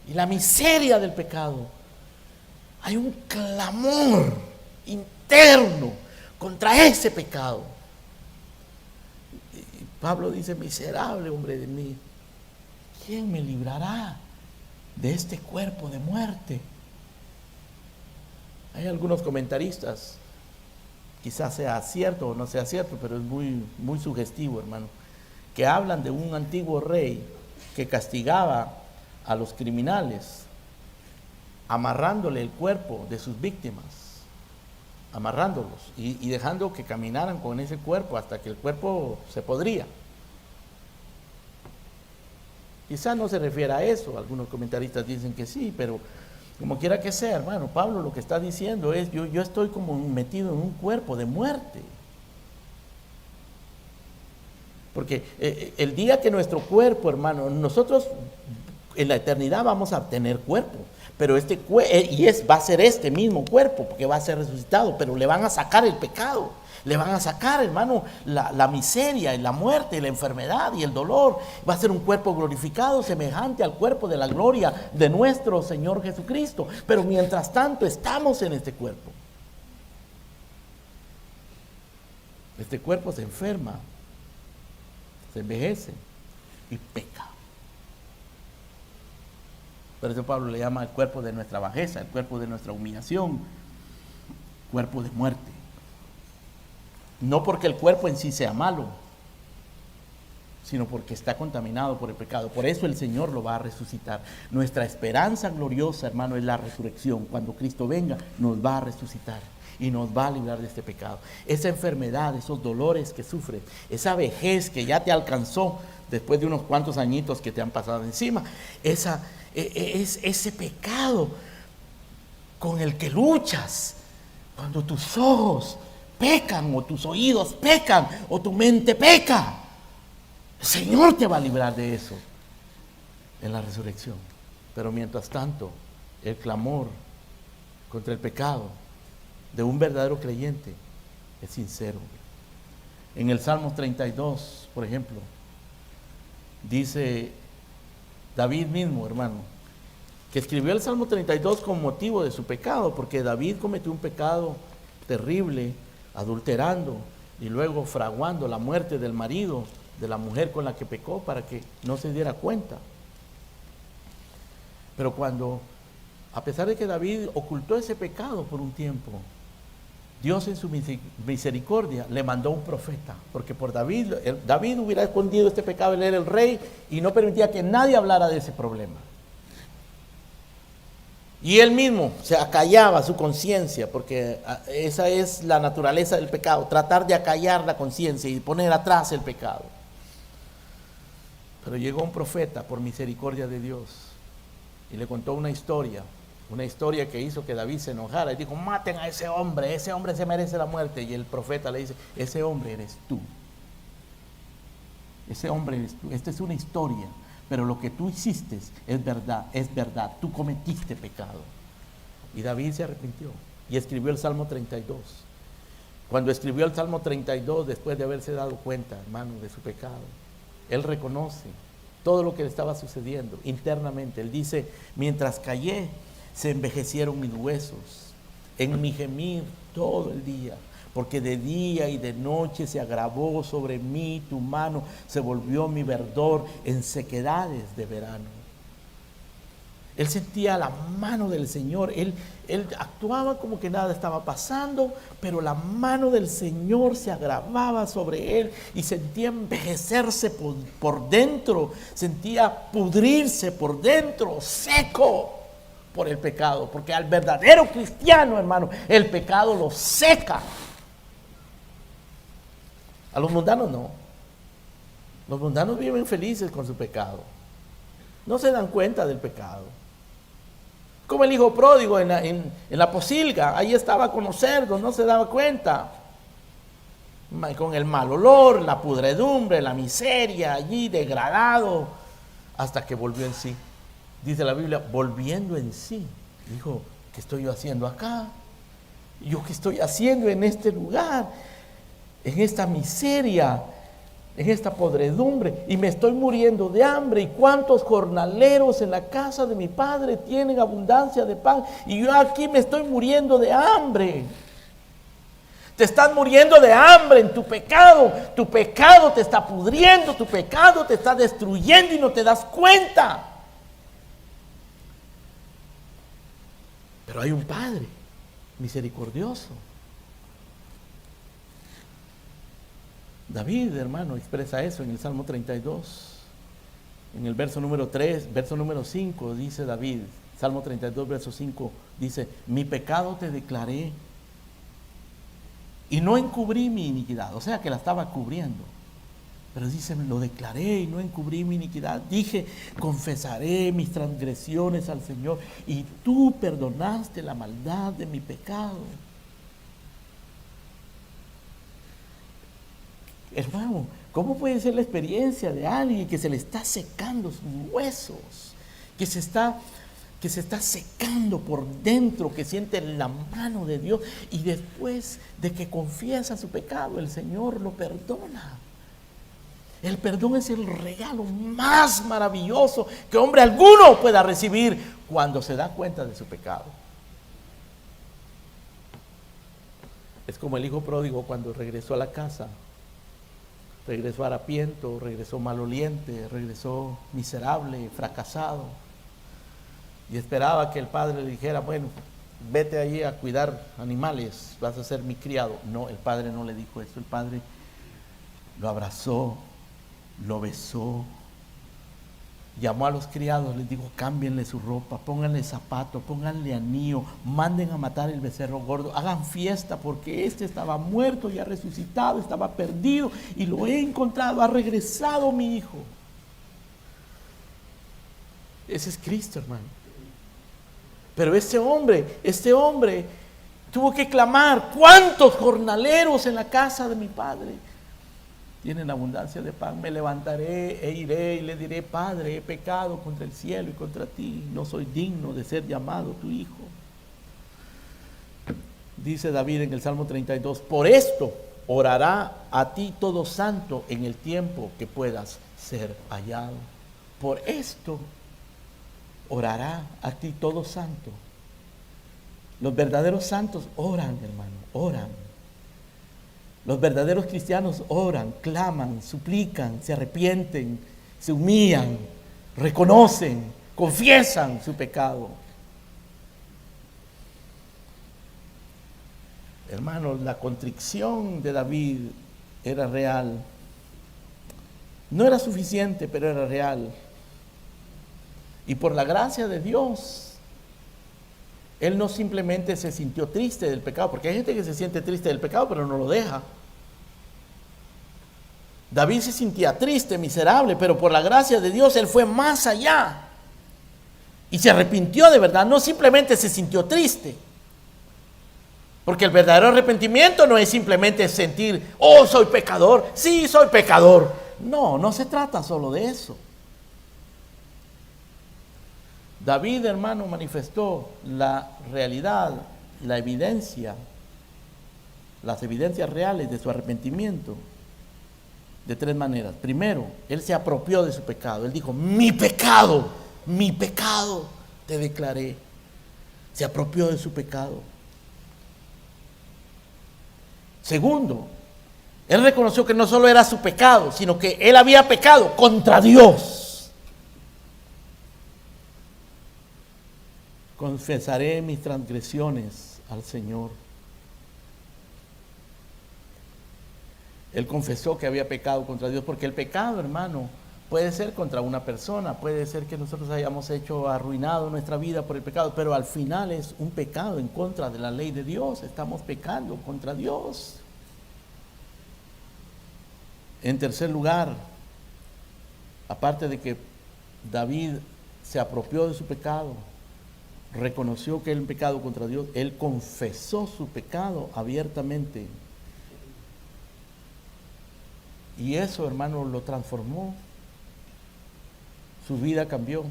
y la miseria del pecado, hay un clamor interno contra ese pecado. Y Pablo dice, miserable hombre de mí, ¿quién me librará de este cuerpo de muerte? Hay algunos comentaristas, quizás sea cierto o no sea cierto, pero es muy sugestivo, hermano, que hablan de un antiguo rey que castigaba a los criminales amarrándole el cuerpo de sus víctimas, amarrándolos y dejando que caminaran con ese cuerpo hasta que el cuerpo se podría. Quizás no se refiere a eso, algunos comentaristas dicen que sí, pero como quiera que sea, hermano, Pablo lo que está diciendo es, yo estoy como metido en un cuerpo de muerte. Porque el día que nuestro cuerpo, hermano, nosotros en la eternidad vamos a tener cuerpo, pero va a ser este mismo cuerpo, porque va a ser resucitado, pero le van a sacar el pecado, le van a sacar, hermano, la miseria y la muerte y la enfermedad y el dolor. Va a ser un cuerpo glorificado semejante al cuerpo de la gloria de nuestro Señor Jesucristo. Pero mientras tanto estamos en este cuerpo. Este cuerpo se enferma, se envejece y peca. Por eso Pablo le llama el cuerpo de nuestra bajeza, el cuerpo de nuestra humillación, cuerpo de muerte. No porque el cuerpo en sí sea malo, sino porque está contaminado por el pecado. Por eso el Señor lo va a resucitar. Nuestra esperanza gloriosa, hermano, es la resurrección. Cuando Cristo venga, nos va a resucitar y nos va a librar de este pecado. Esa enfermedad, esos dolores que sufres, esa vejez que ya te alcanzó después de unos cuantos añitos que te han pasado encima, ese pecado con el que luchas, cuando tus ojos pecan o tus oídos pecan o tu mente peca, el Señor te va a librar de eso en la resurrección. Pero mientras tanto, el clamor contra el pecado de un verdadero creyente es sincero. En el Salmo 32, por ejemplo, dice David mismo, hermano, que escribió el Salmo 32 con motivo de su pecado, porque David cometió un pecado terrible, adulterando y luego fraguando la muerte del marido de la mujer con la que pecó para que no se diera cuenta. Pero cuando, a pesar de que David ocultó ese pecado por un tiempo, Dios en su misericordia le mandó un profeta, porque por David hubiera escondido este pecado, él era el rey y no permitía que nadie hablara de ese problema. Y él mismo se acallaba su conciencia, porque esa es la naturaleza del pecado, tratar de acallar la conciencia y poner atrás el pecado. Pero llegó un profeta por misericordia de Dios y le contó una historia que hizo que David se enojara y dijo: maten a ese hombre se merece la muerte. Y el profeta le dice: ese hombre eres tú, esta es una historia, pero lo que tú hiciste es verdad, tú cometiste pecado. Y David se arrepintió y escribió el Salmo 32. Cuando escribió el Salmo 32, después de haberse dado cuenta, hermano, de su pecado, él reconoce todo lo que le estaba sucediendo internamente. Él dice: mientras callé, se envejecieron mis huesos, en mi gemir todo el día, porque de día y de noche se agravó sobre mí tu mano, se volvió mi verdor en sequedades de verano. Él sentía la mano del Señor, él actuaba como que nada estaba pasando, pero la mano del Señor se agravaba sobre él y sentía envejecerse por dentro, sentía pudrirse por dentro, seco por el pecado, porque al verdadero cristiano, hermano, el pecado lo seca. A los mundanos no. Los mundanos viven felices con su pecado, no se dan cuenta del pecado. Como el hijo pródigo en la pocilga, ahí estaba con los cerdos, no se daba cuenta. Con el mal olor, la pudredumbre, la miseria, allí degradado, hasta que volvió en sí. Dice la Biblia, volviendo en sí, dijo: ¿qué estoy yo haciendo acá? ¿Yo qué estoy haciendo en este lugar? En esta miseria, en esta podredumbre, y me estoy muriendo de hambre. ¿Y cuántos jornaleros en la casa de mi padre tienen abundancia de pan? Y yo aquí me estoy muriendo de hambre. Te estás muriendo de hambre en tu pecado te está pudriendo, tu pecado te está destruyendo y no te das cuenta. Pero hay un Padre misericordioso. David, hermano, expresa eso en el Salmo 32. En el verso número 3, verso número 5, dice David, Salmo 32, verso 5, dice: mi pecado te declaré y no encubrí mi iniquidad. O sea que la estaba cubriendo. Pero dice: lo declaré y no encubrí mi iniquidad. Dije: confesaré mis transgresiones al Señor, y tú perdonaste la maldad de mi pecado. Hermano, ¿cómo puede ser la experiencia de alguien que se le está secando sus huesos? Que se está secando por dentro, que siente la mano de Dios, y después de que confiesa su pecado, el Señor lo perdona. El perdón es el regalo más maravilloso que hombre alguno pueda recibir cuando se da cuenta de su pecado. Es como el hijo pródigo cuando regresó a la casa. Regresó harapiento, regresó maloliente, regresó miserable, fracasado. Y esperaba que el padre le dijera: bueno, vete allí a cuidar animales, vas a ser mi criado. No, el padre no le dijo eso. El padre lo abrazó lo besó, llamó a los criados, les dijo: cámbienle su ropa, pónganle zapatos, pónganle anillo, manden a matar el becerro gordo, hagan fiesta porque este estaba muerto y ha resucitado, estaba perdido y lo he encontrado, ha regresado mi hijo. Ese es Cristo, hermano. Pero este hombre tuvo que clamar: ¿cuántos jornaleros en la casa de mi padre tienen abundancia de pan? Me levantaré e iré y le diré: Padre, he pecado contra el cielo y contra ti, no soy digno de ser llamado tu hijo. Dice David en el Salmo 32: por esto orará a ti todo santo en el tiempo que puedas ser hallado. Por esto orará a ti todo santo. Los verdaderos santos oran, hermano, oran. Los verdaderos cristianos oran, claman, suplican, se arrepienten, se humillan, reconocen, confiesan su pecado. Hermanos, la contrición de David era real. No era suficiente, pero era real. Y por la gracia de Dios, él no simplemente se sintió triste del pecado, porque hay gente que se siente triste del pecado, pero no lo deja. David se sentía triste, miserable, pero por la gracia de Dios, él fue más allá. Y se arrepintió de verdad, no simplemente se sintió triste. Porque el verdadero arrepentimiento no es simplemente sentir: oh, soy pecador, sí, soy pecador. No, no se trata solo de eso. David, hermano, manifestó la realidad, la evidencia, las evidencias reales de su arrepentimiento de tres maneras. Primero, él se apropió de su pecado. Él dijo: mi pecado te declaré. Se apropió de su pecado. Segundo, él reconoció que no solo era su pecado, sino que él había pecado contra Dios. Confesaré mis transgresiones al Señor. Él confesó que había pecado contra Dios, porque el pecado, hermano, puede ser contra una persona, puede ser que nosotros hayamos arruinado nuestra vida por el pecado, pero al final es un pecado en contra de la ley de Dios. Estamos pecando contra Dios. En tercer lugar, aparte de que David se apropió de su pecado, reconoció que era un pecado contra Dios, él confesó su pecado abiertamente. Y eso, hermano, lo transformó. Su vida cambió.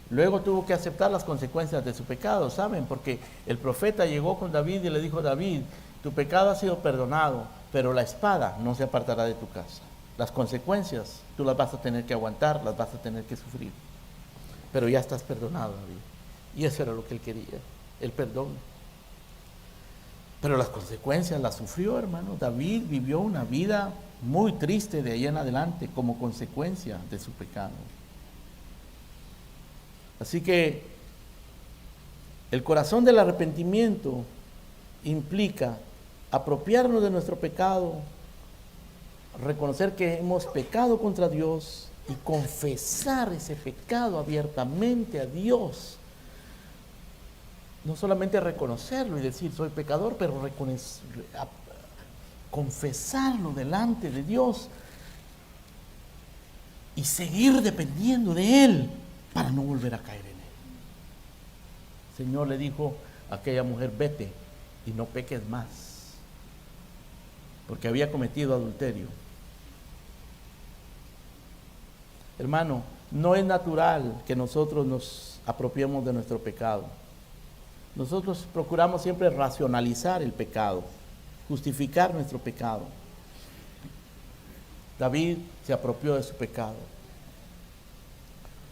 Luego tuvo que aceptar las consecuencias de su pecado, ¿saben? Porque el profeta llegó con David y le dijo: David, tu pecado ha sido perdonado, pero la espada no se apartará de tu casa. Las consecuencias tú las vas a tener que aguantar, las vas a tener que sufrir. Pero ya estás perdonado, David. Y eso era lo que él quería, el perdón. Pero las consecuencias las sufrió, hermano. David vivió una vida muy triste de ahí en adelante como consecuencia de su pecado. Así que el corazón del arrepentimiento implica apropiarnos de nuestro pecado, reconocer que hemos pecado contra Dios y confesar ese pecado abiertamente a Dios. No solamente reconocerlo y decir: soy pecador, pero confesarlo delante de Dios y seguir dependiendo de Él para no volver a caer en Él. El Señor le dijo a aquella mujer: vete y no peques más, porque había cometido adulterio. Hermano, no es natural que nosotros nos apropiemos de nuestro pecado. Nosotros procuramos siempre racionalizar el pecado, justificar nuestro pecado. David se apropió de su pecado,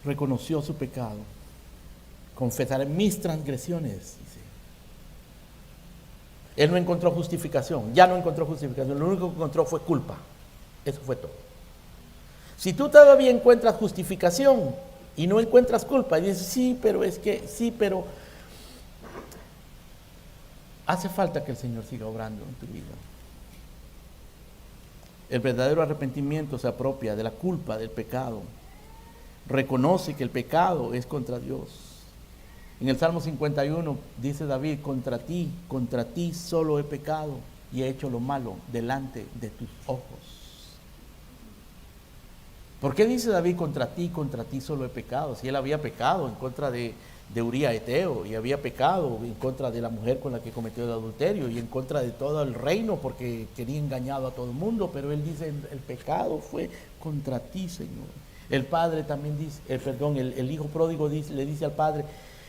reconoció su pecado. Confesaré mis transgresiones, dice. Él no encontró justificación, ya no encontró justificación, lo único que encontró fue culpa. Eso fue todo. Si tú todavía encuentras justificación y no encuentras culpa, y dices: sí, pero hace falta que el Señor siga obrando en tu vida. El verdadero arrepentimiento se apropia de la culpa del pecado. Reconoce que el pecado es contra Dios. En el Salmo 51 dice David: contra ti solo he pecado y he hecho lo malo delante de tus ojos. ¿Por qué dice David contra ti solo he pecado? Si él había pecado en contra de Uría Eteo, y había pecado en contra de la mujer con la que cometió el adulterio, y en contra de todo el reino porque quería engañado a todo el mundo, pero él dice: el pecado fue contra ti, Señor. El padre también dice, el hijo pródigo le dice al padre: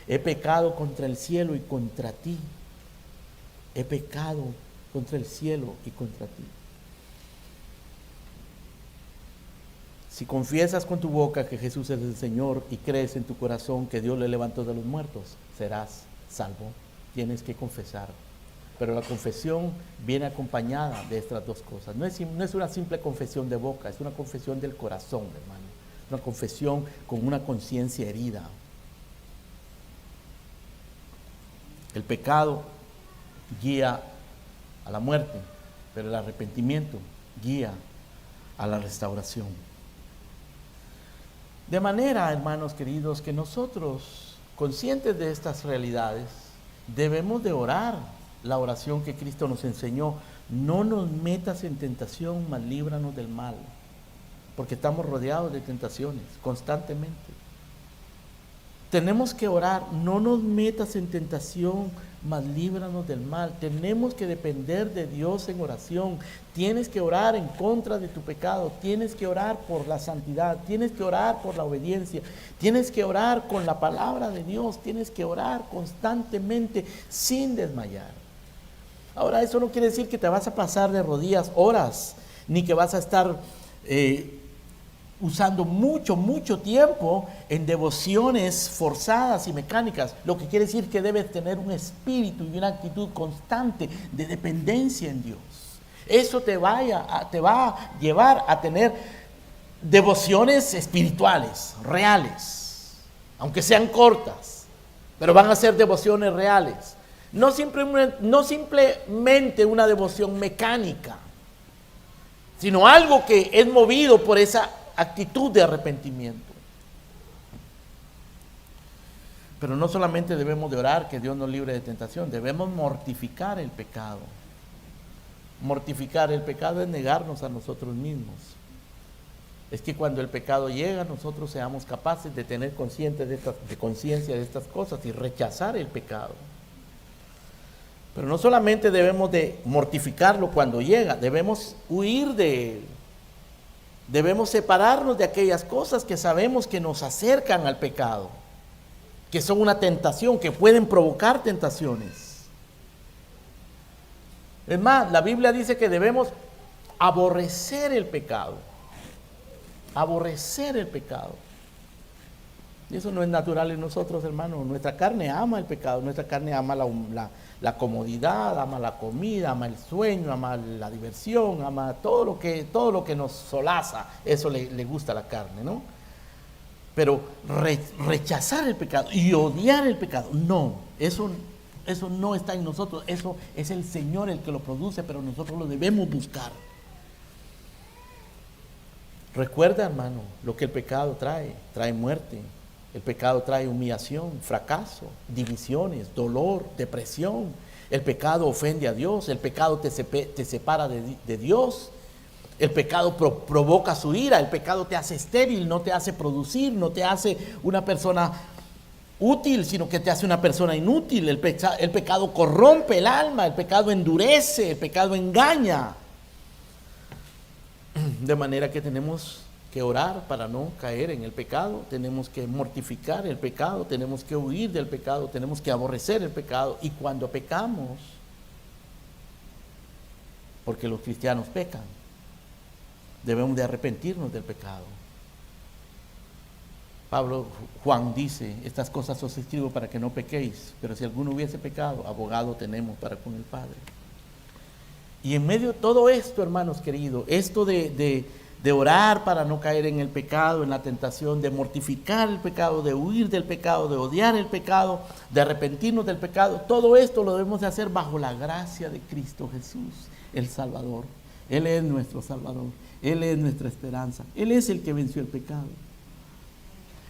he pecado contra el cielo y contra ti. He pecado contra el cielo y contra ti. Si confiesas con tu boca que Jesús es el Señor y crees en tu corazón que Dios le levantó de los muertos, serás salvo. Tienes que confesar. Pero la confesión viene acompañada de estas dos cosas. No es una simple confesión de boca, es una confesión del corazón, hermano. Una confesión con una conciencia herida. El pecado guía a la muerte, pero el arrepentimiento guía a la restauración. De manera, hermanos queridos, que nosotros, conscientes de estas realidades, debemos de orar la oración que Cristo nos enseñó: no nos metas en tentación, mas líbranos del mal. Porque estamos rodeados de tentaciones constantemente. Tenemos que orar: no nos metas en tentación, mas líbranos del mal. Tenemos que depender de Dios en oración. Tienes que orar en contra de tu pecado. Tienes que orar por la santidad. Tienes que orar por la obediencia. Tienes que orar con la palabra de Dios. Tienes que orar constantemente sin desmayar. Ahora, eso no quiere decir que te vas a pasar de rodillas horas, ni que vas a estar usando mucho tiempo en devociones forzadas y mecánicas. Lo que quiere decir que debes tener un espíritu y una actitud constante de dependencia en Dios. Eso te va a llevar a tener devociones espirituales, reales, aunque sean cortas, pero van a ser devociones reales. No simplemente una devoción mecánica, sino algo que es movido por esa actitud de arrepentimiento. Pero no solamente debemos de orar que Dios nos libre de tentación, debemos mortificar el pecado. Mortificar el pecado es negarnos a nosotros mismos. Es que cuando el pecado llega, nosotros seamos capaces de tener conciencia de estas cosas y rechazar el pecado. Pero no solamente debemos de mortificarlo cuando llega, debemos huir de él. Debemos separarnos de aquellas cosas que sabemos que nos acercan al pecado, que son una tentación, que pueden provocar tentaciones. Es más, la Biblia dice que debemos aborrecer el pecado. Aborrecer el pecado. Y eso no es natural en nosotros, hermanos. Nuestra carne ama el pecado, nuestra carne ama la comodidad, ama la comida, ama el sueño, ama la diversión, ama todo lo que nos solaza. Eso le gusta a la carne, ¿no? Pero rechazar el pecado y odiar el pecado, no, eso no está en nosotros. Eso es el Señor el que lo produce, pero nosotros lo debemos buscar. Recuerda, hermano, lo que el pecado trae muerte. El pecado trae humillación, fracaso, divisiones, dolor, depresión. El pecado ofende a Dios, el pecado te separa de Dios. El pecado provoca su ira, el pecado te hace estéril, no te hace producir, no te hace una persona útil, sino que te hace una persona inútil. El pecado corrompe el alma, el pecado endurece, el pecado engaña. De manera que tenemos que orar para no caer en el pecado, tenemos que mortificar el pecado, tenemos que huir del pecado, tenemos que aborrecer el pecado. Y cuando pecamos, porque los cristianos pecan, debemos de arrepentirnos del pecado. Juan dice: estas cosas os escribo para que no pequéis, pero si alguno hubiese pecado, abogado tenemos para con el Padre. Y en medio de todo esto, hermanos queridos, esto de orar para no caer en el pecado, en la tentación, de mortificar el pecado, de huir del pecado, de odiar el pecado, de arrepentirnos del pecado, todo esto lo debemos de hacer bajo la gracia de Cristo Jesús, el Salvador. Él es nuestro Salvador, Él es nuestra esperanza, Él es el que venció el pecado.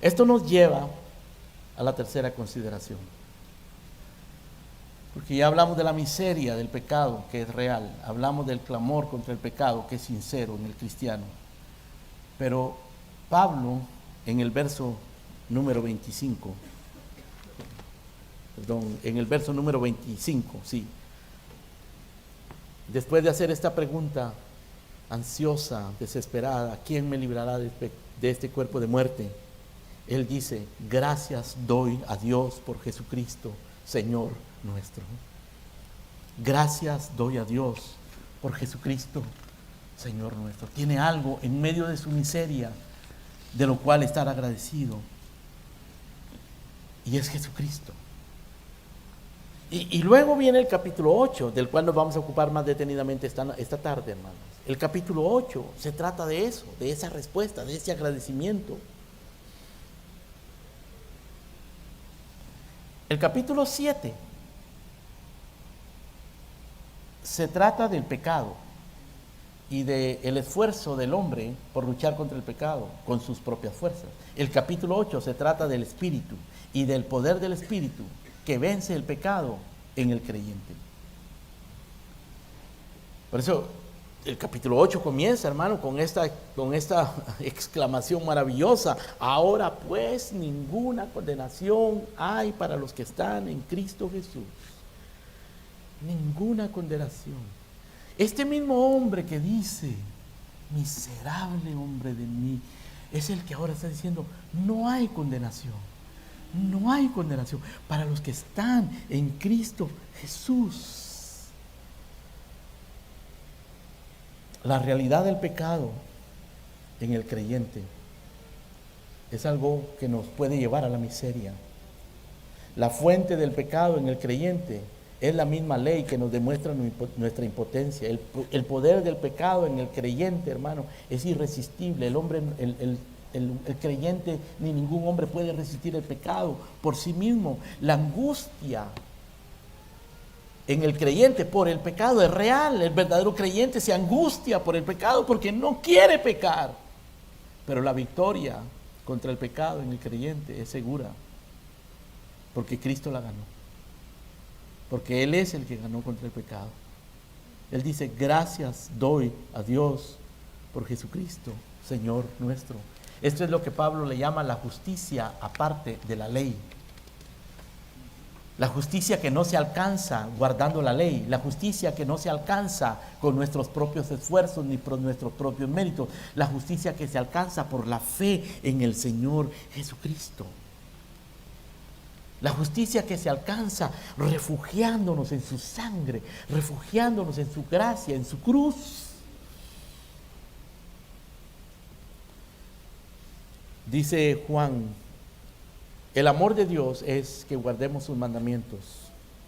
Esto nos lleva a la tercera consideración, porque ya hablamos de la miseria del pecado, que es real, hablamos del clamor contra el pecado, que es sincero en el cristiano, pero Pablo en el verso número 25, en el verso número 25, sí, después de hacer esta pregunta ansiosa, desesperada, ¿quién me librará de este cuerpo de muerte? Él dice, gracias doy a Dios por Jesucristo, Señor nuestro. Gracias doy a Dios por Jesucristo, Señor nuestro. Tiene algo en medio de su miseria de lo cual estar agradecido, y es Jesucristo. Y luego viene el capítulo 8, del cual nos vamos a ocupar más detenidamente esta tarde, hermanos. El capítulo 8 se trata de eso, de esa respuesta, de ese agradecimiento. El capítulo 7 se trata del pecado y del esfuerzo del hombre por luchar contra el pecado con sus propias fuerzas. El capítulo 8 se trata del Espíritu y del poder del Espíritu que vence el pecado en el creyente. Por eso el capítulo 8 comienza, hermano, con esta exclamación maravillosa: ahora pues ninguna condenación hay para los que están en Cristo Jesús. Ninguna condenación. Este mismo hombre que dice, miserable hombre de mí, es el que ahora está diciendo, no hay condenación. No hay condenación para los que están en Cristo Jesús. La realidad del pecado en el creyente es algo que nos puede llevar a la miseria. La fuente del pecado en el creyente es la misma ley que nos demuestra nuestra impotencia. El poder del pecado en el creyente, hermano, es irresistible. El hombre, el creyente, ni ningún hombre puede resistir el pecado por sí mismo. La angustia en el creyente por el pecado es real. El verdadero creyente se angustia por el pecado porque no quiere pecar. Pero la victoria contra el pecado en el creyente es segura, porque Cristo la ganó. Porque Él es el que ganó contra el pecado. Él dice, gracias doy a Dios por Jesucristo, Señor nuestro. Esto es lo que Pablo le llama la justicia aparte de la ley. La justicia que no se alcanza guardando la ley. La justicia que no se alcanza con nuestros propios esfuerzos ni por nuestros propios méritos. La justicia que se alcanza por la fe en el Señor Jesucristo. La justicia que se alcanza refugiándonos en su sangre, refugiándonos en su gracia, en su cruz. Dice Juan, el amor de Dios es que guardemos sus mandamientos,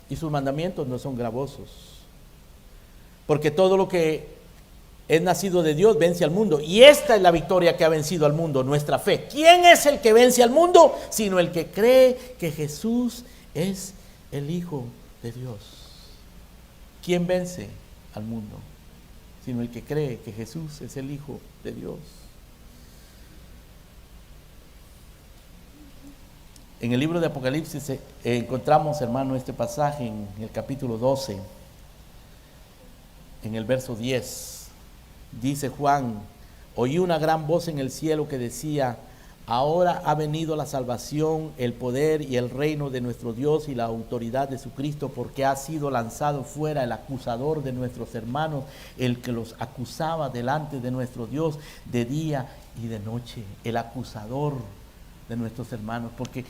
y sus mandamientos no son gravosos, porque todo lo que es nacido de Dios vence al mundo, y esta es la victoria que ha vencido al mundo, nuestra fe. ¿Quién es el que vence al mundo? Sino el que cree que Jesús es el Hijo de Dios. ¿Quién vence al mundo? Sino el que cree que Jesús es el Hijo de Dios. En el libro de Apocalipsis encontramos, hermano, este pasaje en el capítulo 12, en el verso 10. Dice Juan, oí una gran voz en el cielo que decía, ahora ha venido la salvación, el poder y el reino de nuestro Dios y la autoridad de su Cristo, porque ha sido lanzado fuera el acusador de nuestros hermanos, el que los acusaba delante de nuestro Dios de día y de noche. El acusador de nuestros hermanos, porque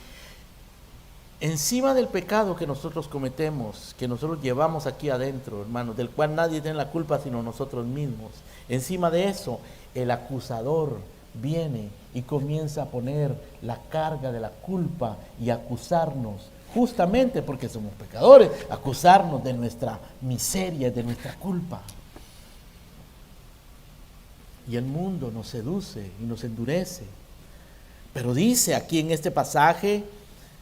encima del pecado que nosotros cometemos, que nosotros llevamos aquí adentro, hermanos, del cual nadie tiene la culpa sino nosotros mismos, encima de eso, el acusador viene y comienza a poner la carga de la culpa y acusarnos, justamente porque somos pecadores, acusarnos de nuestra miseria, de nuestra culpa. Y el mundo nos seduce y nos endurece. Pero dice aquí en este pasaje,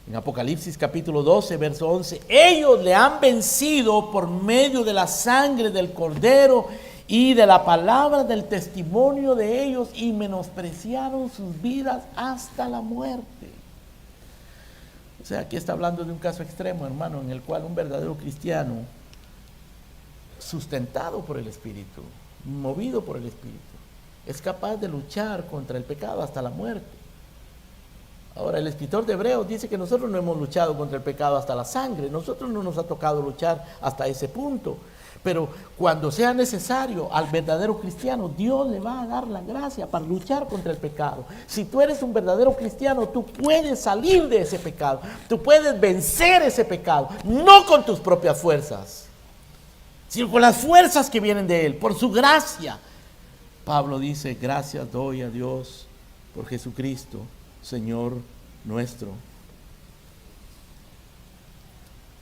en Apocalipsis capítulo 12, verso 11, ellos le han vencido por medio de la sangre del Cordero y de la palabra del testimonio de ellos, y menospreciaron sus vidas hasta la muerte. O sea, aquí está hablando de un caso extremo, hermano, en el cual un verdadero cristiano, sustentado por el Espíritu, movido por el Espíritu, es capaz de luchar contra el pecado hasta la muerte. Ahora, el escritor de Hebreos dice que nosotros no hemos luchado contra el pecado hasta la sangre. Nosotros no nos ha tocado luchar hasta ese punto. Pero cuando sea necesario al verdadero cristiano, Dios le va a dar la gracia para luchar contra el pecado. Si tú eres un verdadero cristiano, tú puedes salir de ese pecado. Tú puedes vencer ese pecado, no con tus propias fuerzas, sino con las fuerzas que vienen de Él, por su gracia. Pablo dice: gracias doy a Dios por Jesucristo, Señor nuestro.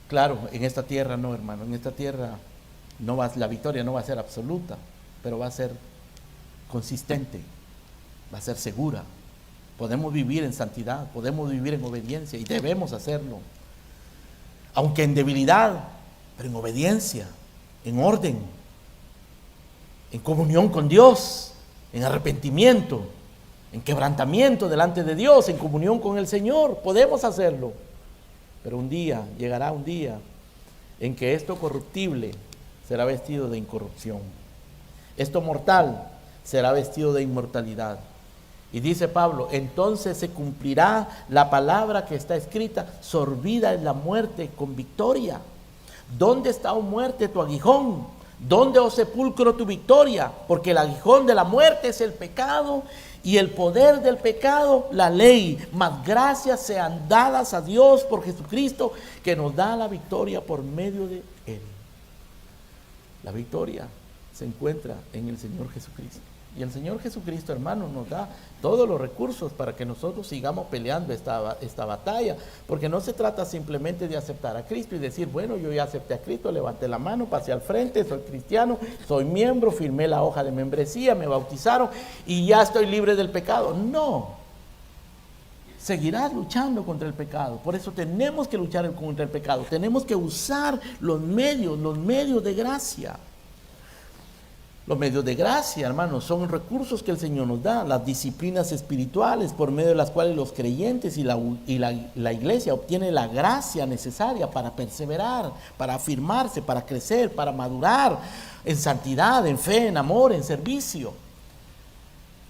Claro, en esta tierra no, hermano, en esta tierra no va, la victoria no va a ser absoluta, pero va a ser consistente, va a ser segura. Podemos vivir en santidad, podemos vivir en obediencia, y debemos hacerlo, aunque en debilidad, pero en obediencia, en orden, en comunión con Dios, en arrepentimiento, en quebrantamiento delante de Dios, en comunión con el Señor. Podemos hacerlo, pero un día, llegará un día en que esto corruptible será vestido de incorrupción, esto mortal será vestido de inmortalidad. Y dice Pablo: entonces se cumplirá la palabra que está escrita: sorbida es la muerte con victoria. ¿Dónde está, oh muerte, tu aguijón? ¿Dónde, oh sepulcro, tu victoria? Porque el aguijón de la muerte es el pecado, y el poder del pecado, la ley. Mas gracias sean dadas a Dios por Jesucristo, que nos da la victoria por medio de Él. La victoria se encuentra en el Señor Jesucristo. Y el Señor Jesucristo, hermano, nos da todos los recursos para que nosotros sigamos peleando esta batalla. Porque no se trata simplemente de aceptar a Cristo y decir: bueno, yo ya acepté a Cristo, levanté la mano, pasé al frente, soy cristiano, soy miembro, firmé la hoja de membresía, me bautizaron y ya estoy libre del pecado. No. Seguirás luchando contra el pecado. Por eso tenemos que luchar contra el pecado. Tenemos que usar los medios de gracia. Los medios de gracia, hermanos, son recursos que el Señor nos da, las disciplinas espirituales por medio de las cuales los creyentes y la iglesia obtiene la gracia necesaria para perseverar, para afirmarse, para crecer, para madurar en santidad, en fe, en amor, en servicio.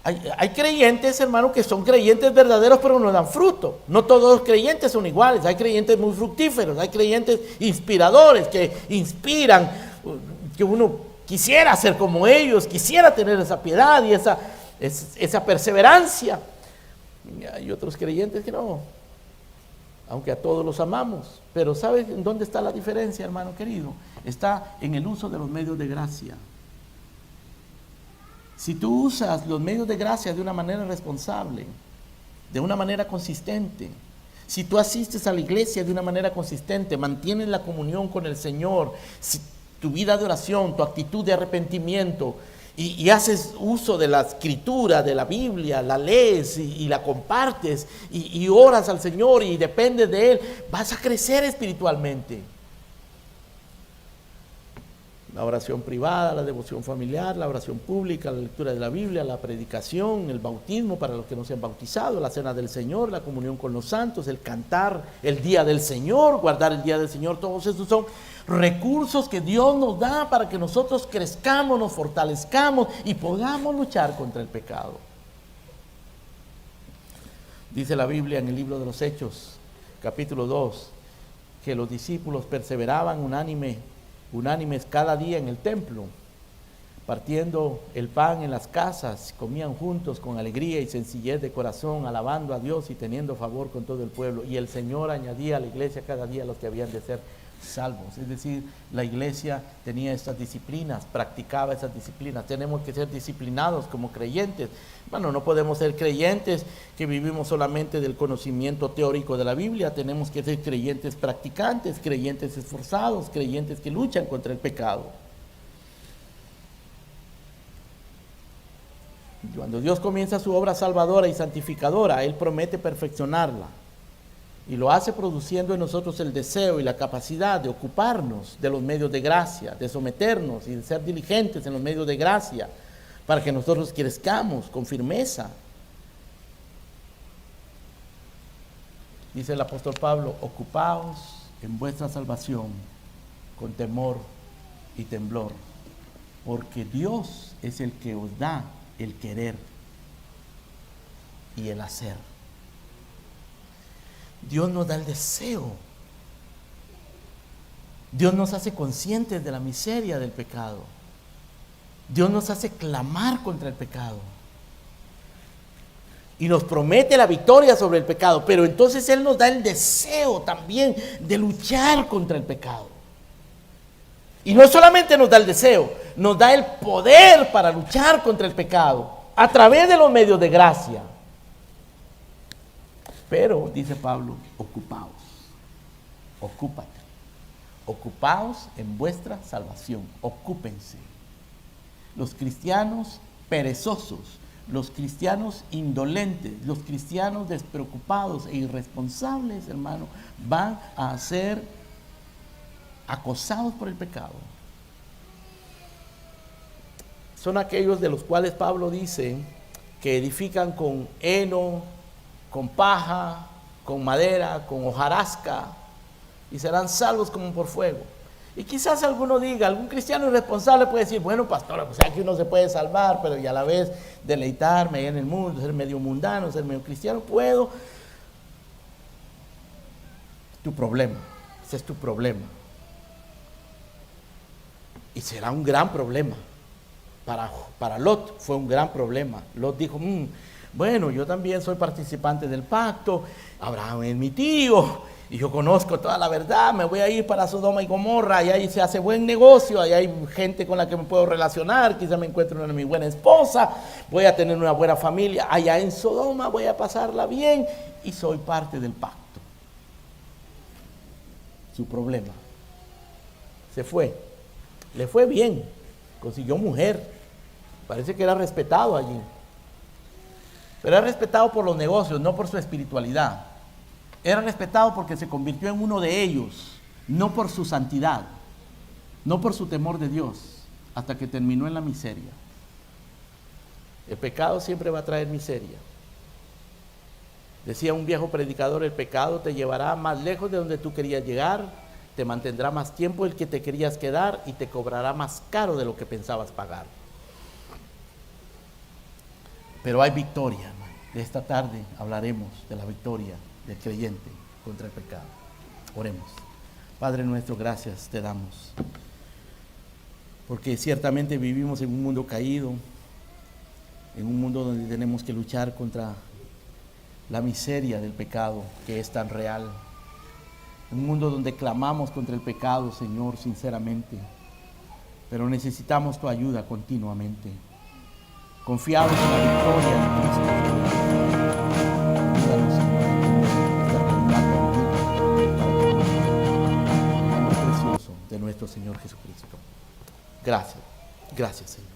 Hay creyentes, hermanos, que son creyentes verdaderos, pero no dan fruto. No todos los creyentes son iguales. Hay creyentes muy fructíferos, hay creyentes inspiradores que inspiran, que uno quisiera ser como ellos, quisiera tener esa piedad y esa perseverancia. Y hay otros creyentes que no, aunque a todos los amamos. Pero ¿sabes en dónde está la diferencia, hermano querido? Está en el uso de los medios de gracia. Si tú usas los medios de gracia de una manera responsable, de una manera consistente, si tú asistes a la iglesia de una manera consistente, mantienes la comunión con el Señor, tu vida de oración, tu actitud de arrepentimiento, y haces uso de la escritura, de la Biblia, la lees y la compartes, y oras al Señor y dependes de Él, vas a crecer espiritualmente. La oración privada, la devoción familiar, la oración pública, la lectura de la Biblia, la predicación, el bautismo para los que no se han bautizado, la cena del Señor, la comunión con los santos, el cantar el día del Señor, guardar el día del Señor, todos esos son recursos que Dios nos da para que nosotros crezcamos, nos fortalezcamos y podamos luchar contra el pecado. Dice la Biblia en el libro de los Hechos, capítulo 2, que los discípulos perseveraban unánimes cada día en el templo, partiendo el pan en las casas, comían juntos con alegría y sencillez de corazón, alabando a Dios y teniendo favor con todo el pueblo. Y el Señor añadía a la iglesia cada día los que habían de ser salvos. Es decir, la iglesia tenía estas disciplinas, practicaba esas disciplinas. Tenemos que ser disciplinados como creyentes. Bueno, no podemos ser creyentes que vivimos solamente del conocimiento teórico de la Biblia. Tenemos que ser creyentes practicantes, creyentes esforzados, creyentes que luchan contra el pecado. Cuando Dios comienza su obra salvadora y santificadora, Él promete perfeccionarla. Y lo hace produciendo en nosotros el deseo y la capacidad de ocuparnos de los medios de gracia, de someternos y de ser diligentes en los medios de gracia, para que nosotros crezcamos con firmeza. Dice el apóstol Pablo, ocupaos en vuestra salvación con temor y temblor, porque Dios es el que os da el querer y el hacer. Dios nos da el deseo. Dios nos hace conscientes de la miseria del pecado. Dios nos hace clamar contra el pecado. Y nos promete la victoria sobre el pecado, pero entonces Él nos da el deseo también de luchar contra el pecado. Y no solamente nos da el deseo, nos da el poder para luchar contra el pecado a través de los medios de gracia. Pero, dice Pablo, ocupaos, ocúpate, ocupaos en vuestra salvación, ocúpense. Los cristianos perezosos, los cristianos indolentes, los cristianos despreocupados e irresponsables, hermano, van a ser acosados por el pecado. Son aquellos de los cuales Pablo dice que edifican con heno, con paja, con madera, con hojarasca, y serán salvos como por fuego. Y quizás alguno diga, algún cristiano irresponsable puede decir, bueno, pastor, o sea que uno se puede salvar, pero y a la vez deleitarme en el mundo, ser medio mundano, ser medio cristiano, puedo. Tu problema, ese es tu problema. Y será un gran problema. Para Lot fue un gran problema. Lot dijo, bueno, yo también soy participante del pacto, Abraham es mi tío, y yo conozco toda la verdad, me voy a ir para Sodoma y Gomorra, y ahí se hace buen negocio, ahí hay gente con la que me puedo relacionar, quizá me encuentro una mi buena esposa, voy a tener una buena familia, allá en Sodoma voy a pasarla bien, y soy parte del pacto. Su problema. Se fue, le fue bien, consiguió mujer, parece que era respetado allí. Pero era respetado por los negocios, no por su espiritualidad. Era respetado porque se convirtió en uno de ellos, no por su santidad, no por su temor de Dios, hasta que terminó en la miseria. El pecado siempre va a traer miseria. Decía un viejo predicador, el pecado te llevará más lejos de donde tú querías llegar, te mantendrá más tiempo el que te querías quedar y te cobrará más caro de lo que pensabas pagar. Pero hay victoria, hermano. Esta tarde hablaremos de la victoria del creyente contra el pecado. Oremos. Padre nuestro, gracias te damos. Porque ciertamente vivimos en un mundo caído, en un mundo donde tenemos que luchar contra la miseria del pecado que es tan real. Un mundo donde clamamos contra el pecado, Señor, sinceramente. Pero necesitamos tu ayuda continuamente. Confiados en la victoria de Cristo. Ayúdanos, Señor, a precioso de nuestro Señor Jesucristo. Gracias, gracias, Señor.